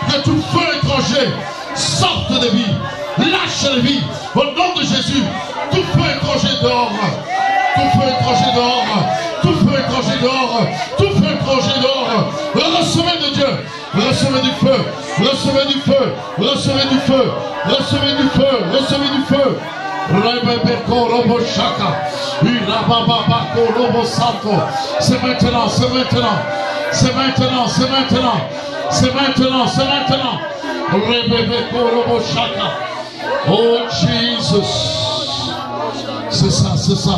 que tout feu étranger sorte de vie. Lâche les vies. Au nom de Jésus. Tout feu étranger dehors. Tout feu étranger dehors. Tout feu étranger dehors. Tout feu étranger dehors. Recevez de Dieu. Recevez du feu. Recevez du feu. Recevez du feu. Recevez du feu. Recevez du feu. C'est maintenant, c'est maintenant, c'est maintenant, c'est maintenant, c'est maintenant, c'est maintenant. Oh Jesus, c'est ça, c'est ça.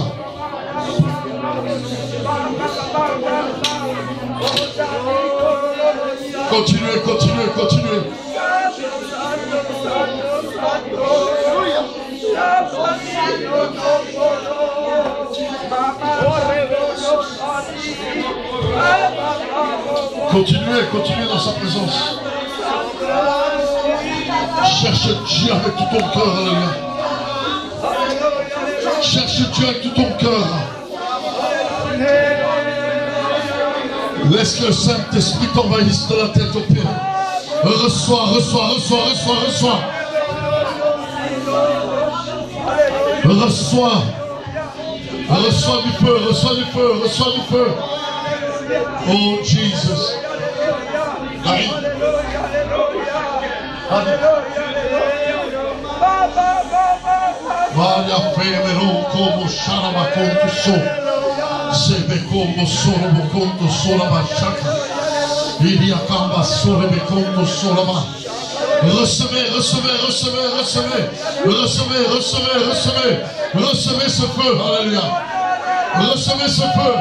Continuez, continuez, continuez. Continuez, continuez dans sa présence. Cherche Dieu avec tout ton cœur, alléluia. Cherche Dieu avec tout ton cœur. Laisse que le Saint-Esprit t'envahisse de la tête aux pieds. Reçois, reçois, reçois, reçois, reçois. Reçois. Reçois du feu, reçois du feu, reçois du feu. Oh Jesus. Arrive. Vaya femero como sharama conto so. Sebe como solo conto sola bachaka. Iria kamba sole be conto sola ba. Recevez, recevez, recevez, recevez. Recevez, recevez, recevez. Recevez ce feu. Alléluia. Recevez ce feu.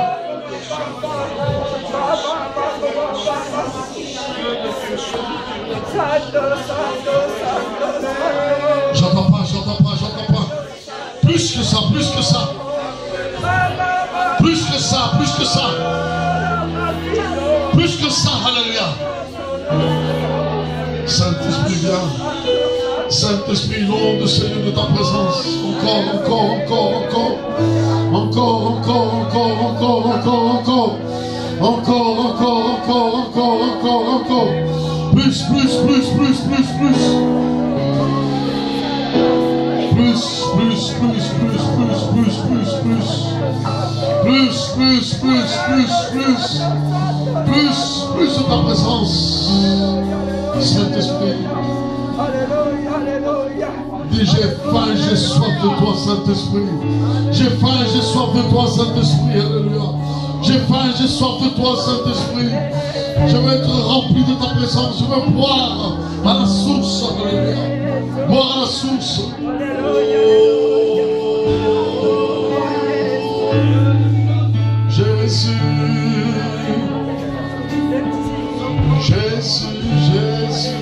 J'entends pas, j'entends pas, j'entends pas. Plus que ça, plus que ça. Plus que ça, plus que ça. Plus que ça, alléluia. Saint-Esprit, viens. Saint-Esprit, inonde, Seigneur, de ta présence. Encore, encore, encore, encore. Encore, encore, encore, encore, encore, encore. Encore, encore, encore, encore, encore, encore. Plus, plus, plus, plus, plus, plus. Plus, plus, plus, plus, plus, plus, plus, plus. Plus, plus, plus, plus, plus. Plus, plus de ta présence. Saint-Esprit. Dis, j'ai faim, j'ai soif de toi, Saint-Esprit. J'ai faim, j'ai soif de toi, Saint-Esprit. Alléluia. J'ai faim, j'ai soif de toi, Saint-Esprit. Je veux être rempli de ta présence. Je veux boire à la source. Alléluia. Boire à la source. Jésus. Jésus, Jésus.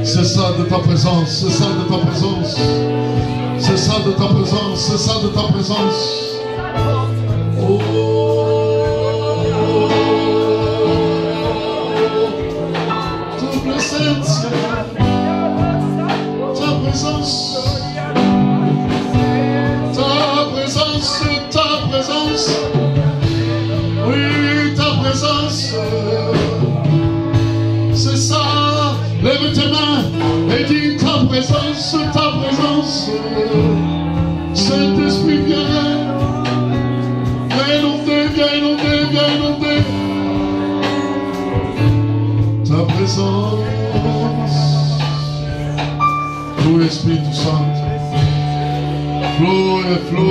C'est ça de ta présence, c'est ça de ta présence, c'est ça de ta présence, c'est ça de ta présence. Oh, ta présence, ta présence, ta présence, ta présence, oui, ta présence, c'est ça. Lève tes mains et dis ta présence, Saint-Esprit viens, viens inonder, viens inonder, viens inonder. Ta présence, flou Esprit Saint, flou, flou,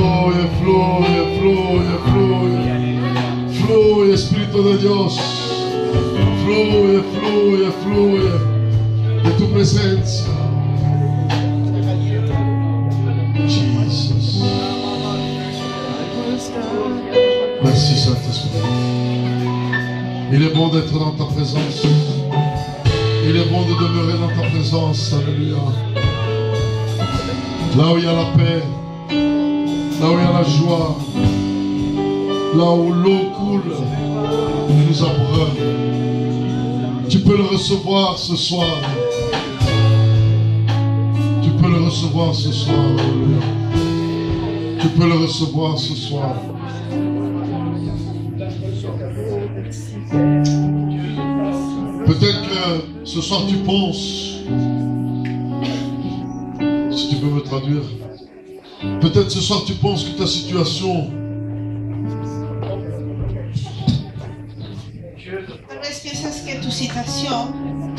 flou, flou, flou, flou Espíritu de Dios. fluye de tu presencia. Jesus. Merci Saint-Esprit. Il est bon d'être dans ta présence. Il est bon de demeurer dans ta présence. Alléluia. Là où il y a la paix, là où il y a la joie, là où l'eau coule et nous abreuve. Tu peux le recevoir ce soir. Tu peux le recevoir ce soir. Alléluia. Tu peux le recevoir ce soir. Peut-être que ce soir tu penses, si tu peux me traduire, peut-être ce soir tu penses que ta situation Tal vez piensas que tu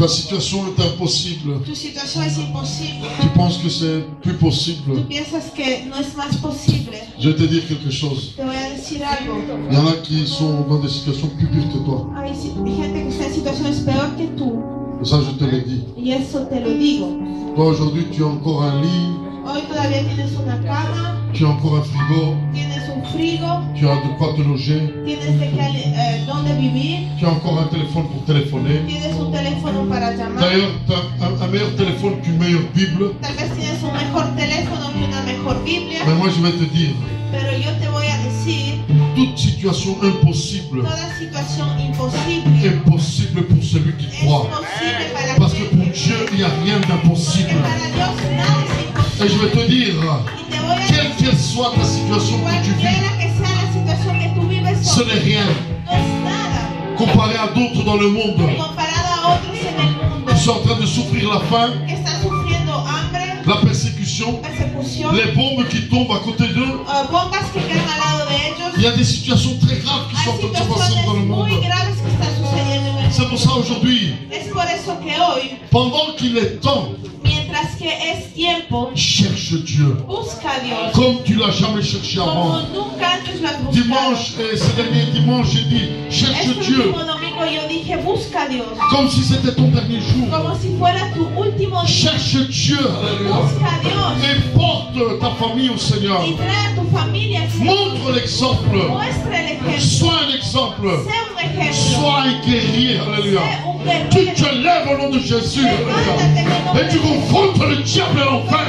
situación est impossible. Tu situación es imposible. Tu penses que c'est plus possible. Tú piensas que no es más posible. Je vais te dire quelque chose. Te voy a decir algo. Il y en a qui sont dans des situations plus pires que toi. Hay gente que está en situaciones peor que tú. Ça, je te l'ai dit. Y eso te lo digo. Toi, aujourd'hui, tu as encore un lit, Hoy todavía tienes una cama, tu as encore un frigo, tienes un frigo, tu as de quoi te loger, tienes dónde vivir, tu as encore un téléphone pour téléphoner. tienes un teléfono para llamar. D'ailleurs, tu as un meilleur téléphone qu'une meilleure Bible. Tal vez tienes un mejor teléfono que una mejor Biblia. Mais moi, je vais te dire, Pero yo te voy a decir, toute situation impossible toda situación imposible est possible pour celui qui es croit. posible para Parce que pour aquel que Dieu, cree. il n'y a rien Porque d'impossible. para Dios nada es imposible. Et je vais te dire, Y te voy a quelle decir, qu'elle soit ta situation que tu vis, cualquiera que sea la situación que tú vives ce hoy, n'est rien no es nada comparé à d'autres dans le monde comparado a otros en el mundo qui sont en train de souffrir la faim, que están sufriendo hambre, la persécution, persecución, les bombes qui tombent à côté d'eux. bombas que caen al lado de ellos. Il y a des situations très graves qui sont Hay en train de se passer dans le situaciones monde. muy graves que están sucediendo en el C'est pour mundo. ça aujourd'hui, Es por eso que hoy, pendant qu'il est temps, mientras que es tiempo, cherche Dieu busca a Dios comme tu l'as jamais cherché como avant. nunca antes lo has buscado. Dimanche, et ce dernier dimanche, j'ai dit, cherche Este Dieu último domingo yo dije, busca a Dios, comme si c'était ton dernier jour. como si fuera tu último día. Cherche Dieu, alléluia. Busca a Dios Et porte ta famille au Seigneur. y trae a tu familia al Señor. Montre l'exemple. Muestra el ejemplo. Sois un exemple. Sé un ejemplo. Sois un guerrier, alléluia. Sé un Tu guerrero. te lèves au nom de Jésus, alléluia. Et tu confrontes le diable à l'enfer.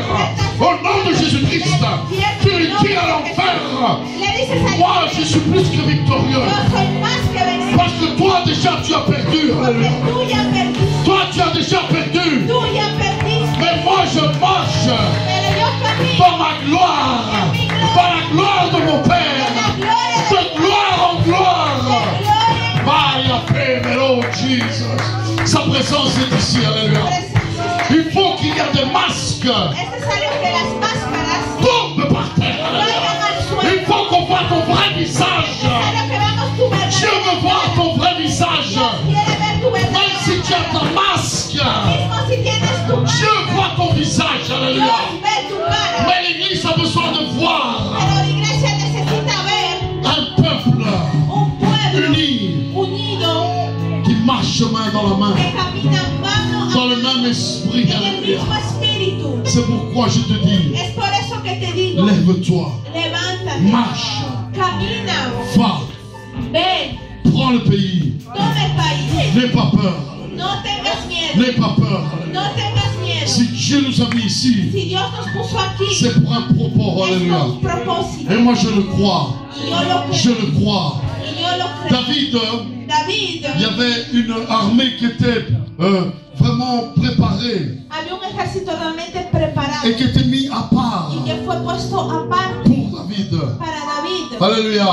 Au nom de Jésus-Christ, tu le dis à l'enfer. Le dices a Moi, Dios, je suis plus que victorieux. yo soy más que vencedor. Parce que toi, déjà, tu as perdu, Porque alléluia. tú ya perdiste. Toi, tu as déjà perdu. Tú ya perdiste. Mais moi, je marche Pero yo camino dans ma gloire. Dans la gloire de mon en Père. la gloria De gloire en gloire. de gloria. Vaya Père, oh Jesus. Sa présence est ici, alléluia. Il faut qu'il y ait des masques Es necesario que las máscaras tombent par terre, alléluia. vayan al Il suelo. faut qu'on voit ton vrai visage. Es necesario que veamos tu Dieu verdadera veut voir cara. ton vrai visage. Dios quiere ver tu Même verdadera si tu as cara. ton masque, Mismo si tienes tu Dieu máscara, voit ton visage, alléluia. Dios ve tu cara. Mais l'Église a besoin de voir Pero la iglesia necesita ver un peuple un pueblo uni unido qui marche main dans la main, que camina mano dans a le même esprit, en el alléluia. mismo espíritu. C'est pourquoi je te dis, Es por eso que te digo, lève-toi, levántate, marche, camina, va, ven, prends le pays, toma el país, n'aie pas peur, no tengas miedo, n'aie pas peur. no tengas miedo. Si Dieu nous a mis ici, Si Dios nos puso aquí, c'est pour un propos, es alléluia. con un propósito. Et moi je le crois, Y yo lo je creo, le crois. y yo lo creo. David, David, il y avait une armée qui était vraiment préparée había un ejército realmente preparado et qui était mis à part y que fue puesto aparte pour David. para David. Alléluia.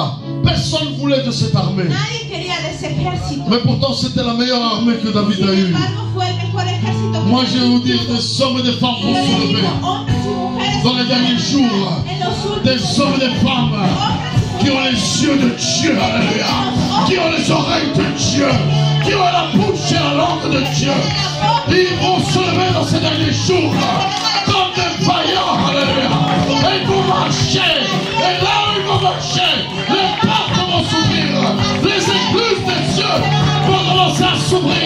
Personne ne voulait de cette armée. Nadie quería de ese ejército. Mais pourtant c'était la meilleure armée que David Sin a eue. embargo, fue el mejor ejército que Moi je vais vous David dire, tuvo. des hommes et des femmes Y vont yo se le digo, lever. hombres y mujeres Dans les derniers jours, en los últimos des hommes et des femmes qui ont les yeux de Dieu, alléluia, qui ont les oreilles de Dieu, qui ont la bouche et la langue de Dieu. Ils vont se lever dans ces derniers jours comme des vaillants, alléluia. Et ils vont marcher. Et là où ils vont marcher, les portes vont s'ouvrir. Les écluses des cieux vont commencer à s'ouvrir.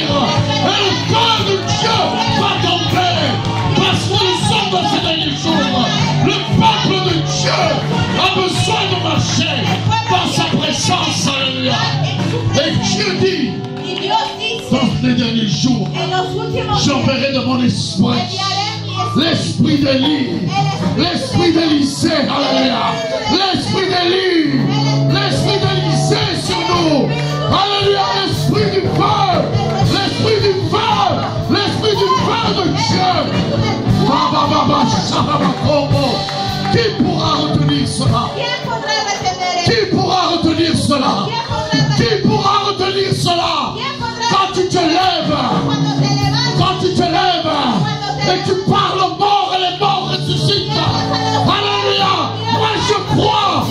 jours, En los últimos días j'enverrai de mon esprit enviaré mi espíritu. l'esprit d'Élie, l'esprit d'Élisée, alléluia, l'esprit d'Élie, l'esprit d'Élisée sur nous, alléluia, l'esprit du feu, l'esprit du feu, l'esprit du feu de Dieu. Qui pourra retenir cela? ¿Quién podrá retener Qui esto? pourra retenir cela? ¿Quién podrá Qui retener? pourra retenir cela? ¿Quién podrá Quand tu te lèves, cuando te levantas? quand tu te lèves et tu parles aux morts et les morts ressuscitent. Alléluia. Moi je crois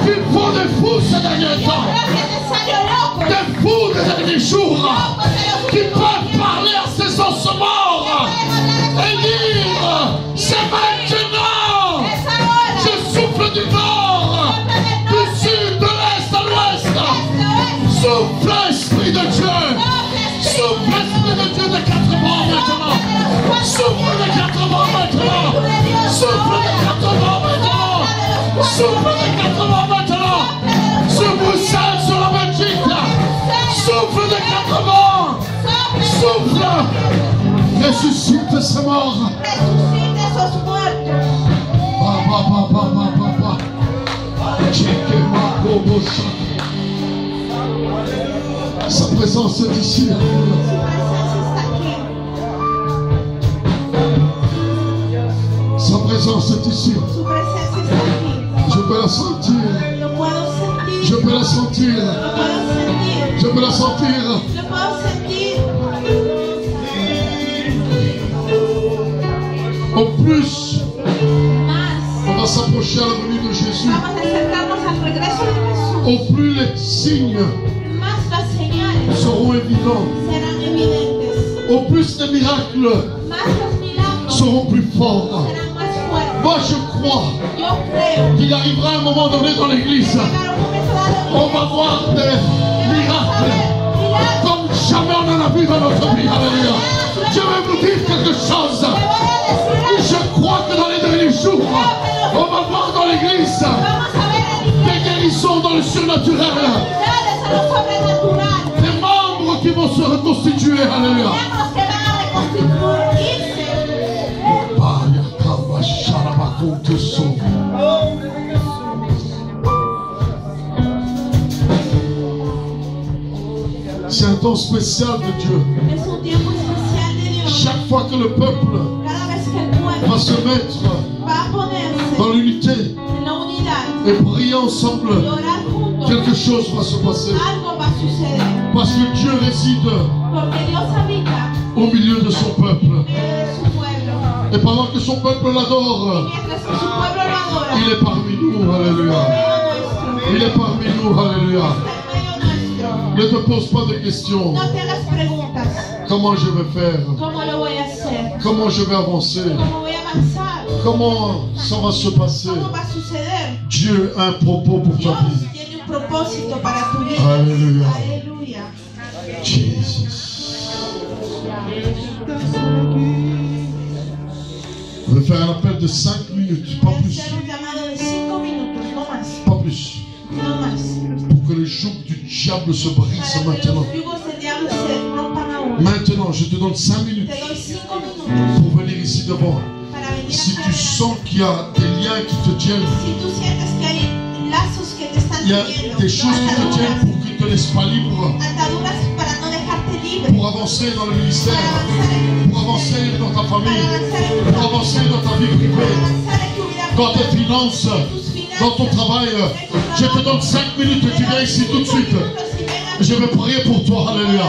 qu'il faut des fous ces derniers Yo temps. creo que es necesario locos. Des fous des derniers jours qui peuvent parler à ces os morts et dire c'est maintenant. Es ahora. Je souffle du nord, du sud, de l'est à l'ouest. Esto es. Souffle l'esprit de Dieu. Souffle l'esprit de Dieu de 4 morts maintenant. Souffle de 4 morts maintenant. Souffle de 4 morts maintenant. Souffle de 4 morts maintenant. Sur Bruxelles, sur la Belgique. Souffle de 4 morts. Souffle. Ressuscite ces morts. Resucita esos muertos. Sa présence est ici. Su presencia está aquí. Sa présence est ici. Su presencia está aquí. Je peux la sentir. Lo puedo sentir. Je peux la sentir. Lo puedo sentir. Je peux la sentir. Lo puedo sentir. Au plus, Más. on va s'approcher à la venue de Jésus. Vamos a acercarnos al regreso de Jesús. Au plus les signes Más las señales seront évidents. serán evidentes. Au plus les miracles Más los milagros seront plus forts. serán más fuertes. Moi je crois Yo creo qu'il arrivera un moment donné dans l'église. que llegará un momento dado On va voir des que vamos a miracles ver milagros. comme jamais on en a vu dans notre vie. Alléluia. Je vais vous dire quelque chose. Te voy a decir Je crois que dans les derniers jours, on va voir dans l'église algo. Vamos a ver en des guérisons dans le surnaturel. identidades a lo sobrenatural. Des membres qui vont se reconstituer. Alléluia. Miembros que van a reconstituirse. C'est un temps spécial de Dieu. Es un tiempo especial de Dios. Chaque fois que le peuple Cada vez que el pueblo va se mettre va a ponerse dans l'unité en la unidad et prier ensemble, y orar juntos, quelque chose va se passer. algo va a suceder. Parce que Dieu réside Porque Dios habita au milieu de son peuple. en medio de su pueblo. Et pendant que son peuple l'adore, Mientras que su pueblo lo adora, il est parmi nous. Alléluia. Il est parmi nous. Alléluia. Ne te pose pas de questions. No te hagas preguntas. Comment je vais faire? ¿Cómo lo voy a hacer? Comment je vais avancer? ¿Cómo voy a avanzar? Comment ça va se passer? ¿Cómo va a suceder? Dieu a un propos pour ta Dios vie. tiene un propósito para tu vida. Aleluya. Aleluya. Jesus. Je vais faire un appel de 5 minutes, pas Voy a plus. hacer un llamado de 5 minutos, no más. Pas plus. No más. Pour que les jougs du diable se brisent Para que maintenant. los yugos del diablo se rompan ahora. Maintenant, je te donne 5 minutes Te doy 5 minutos pour venir ici devant. para venir Si acá tu adelante. sens qu'il y a des liens qui te tiennent, Si tú sientes que hay lazos que te están il y a teniendo, des choses qui te tiennent ataduras, pour qu'ils ne te laissent pas libre, ataduras para no dejarte libre, pour avancer dans le ministère, para avanzar en pour avancer dans ta para famille, avanzar en tu pour avancer dans ta vie para privée, avanzar en tu vida dans tes privada, finances, en tus finanzas, dans ton travail. Je te donne 5 minutes et tu viens ici tout de suite. Je vais prier pour toi. Alléluia.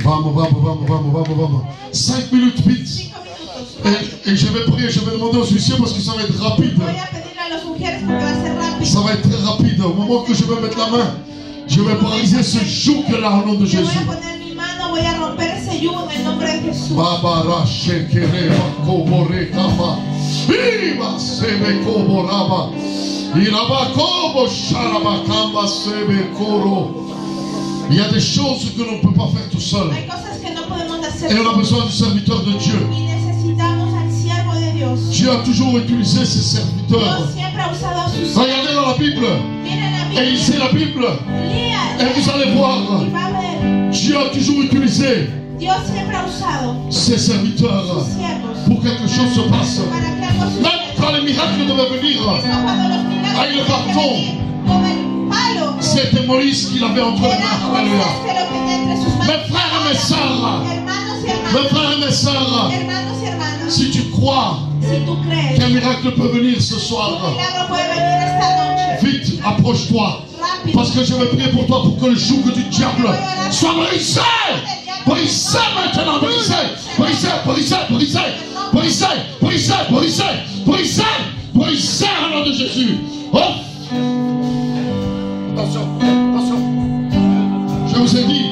Vamos, vamos, vamos, vamos, vamos, vamos. 5 minutes vite. Et je vais prier, je vais demander aux huissiers parce que ça va être rapide. Voy a pedirle a los mujeres porque va a ser rápido. Ça va être très rapide. Au moment que je vais mettre la main, je vais paralyser ce joug-là au nom de Yo voy Jésus. a poner mi mano, voy a romper ese yugo en el nombre de Jesús. Babara shekere bakobore kama. Iba sebe koboraba. Iraba kobo sharaba kama sebe koro. Il y a des choses que l'on ne peut pas faire tout seul. Hay cosas que no podemos hacer Et on a besoin du serviteur de Dieu. y necesitamos al siervo de Dios. Dieu a toujours utilisé ses serviteurs. Dios siempre ha usado a sus Regardez dans la Bible. Miren la Et lisez la Bible. Lea. Et vous allez voir. Y va a ver. Dieu a toujours utilisé Dios siempre ha usado ses serviteurs sus siervos pour que quelque chose se passe. para que algo Même suceda. quand les miracles devaient venir, Mismo cuando los milagros Ahí le tenían que bastó. venir con el palo, c'était Moïse qui l'avait entre les era mains. Moisés Alléluia. que lo tenía entre sus manos. Mes frères et mes sœurs, Hermanos y mes hermanas, frères et mes sœurs, hermanos y hermanas, si tu crois si tú crees qu'un miracle peut venir ce un soir, milagro puede venir esta noche, vite, approche-toi. rápido, Parce que je vais prier pour toi pour que le joug du diable soit brisé. Brisé maintenant, brisé. Brisé, brisé, brisé. Brisé, brisé, brisé. Brisé, brisé au nom de Jésus. Oh. Attention, attention. Je vous ai dit,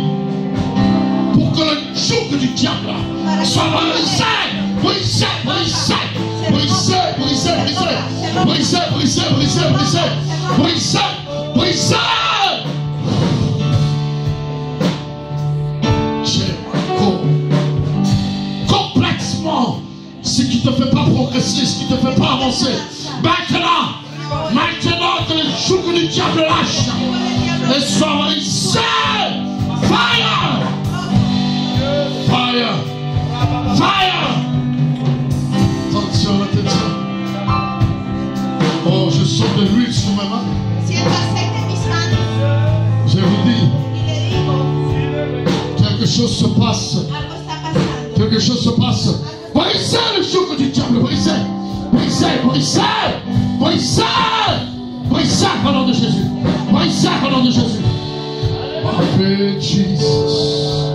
pour que le joug du diable soit brisé. Brisé, brisé. Brisé, brisé, brisé. Brisé, brisé, brisé, brisé. Brisé, brisé. Complètement, ce qui ne te fait pas progresser, ce qui ne te fait pas avancer. Maintenant que le joug du diable lâche, et soit brisé. Fire! Fire! Fire! Attention, attention. Oh, je sens de l'huile sur mes mains. siento aceite en mis manos Je vous dis, y le digo, quelque chose se passe. algo está pasando. Quelque chose se passe. Brisez le joug du diable, brisez. Brisez, brisez. Brisez. Brisez au nom de Jésus. Brisez au nom de Jésus. Parfait Jesus.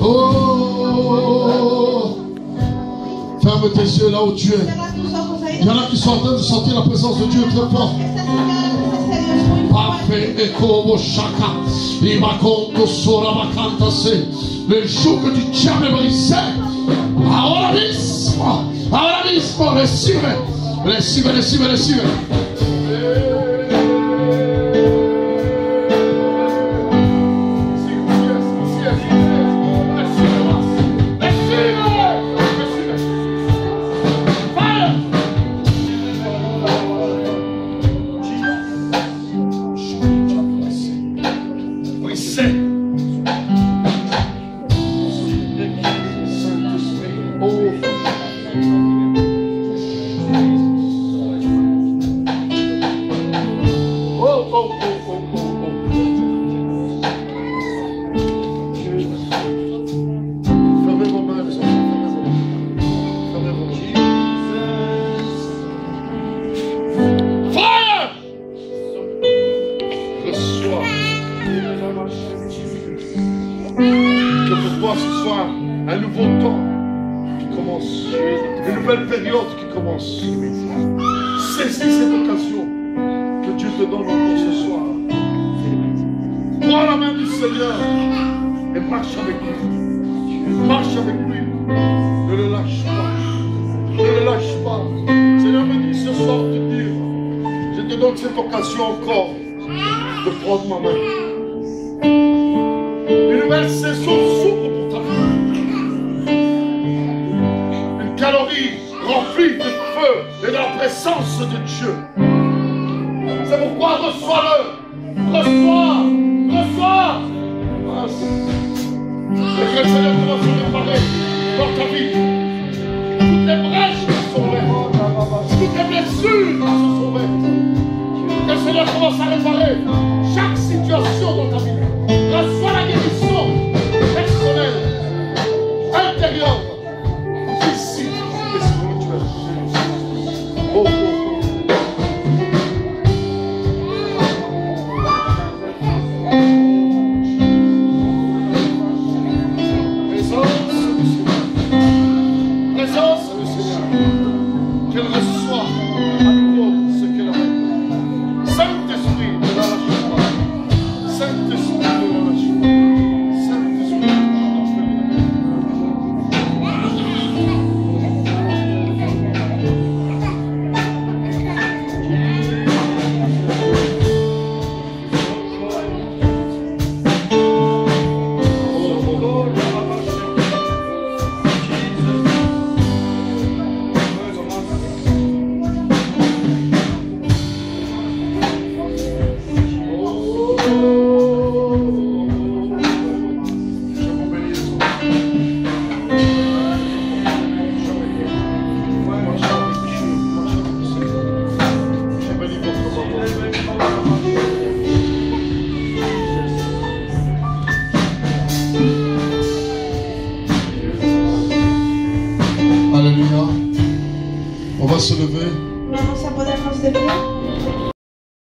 Oh. Ferme tes yeux là où tu es. Cierra tus ojos ahí. Il y en a qui sont en train de sentir la présence de Dieu très fort. Estás sintiendo la presencia de Dios muy fuerte. Parfait et como chaka. Il m'a conto sora ma cantase. Le joug du diable brisé. Ahora mismo. Ahora mismo. Recibe. Recibe, recibe, recibe. Encore de prendre ma main. Une nouvelle saison s'ouvre pour ta vie. Une calorie remplie de feu et de la présence de Dieu. C'est pourquoi reçois-le. Reçois. Reçois. Et que le Seigneur commence à parler dans ta vie.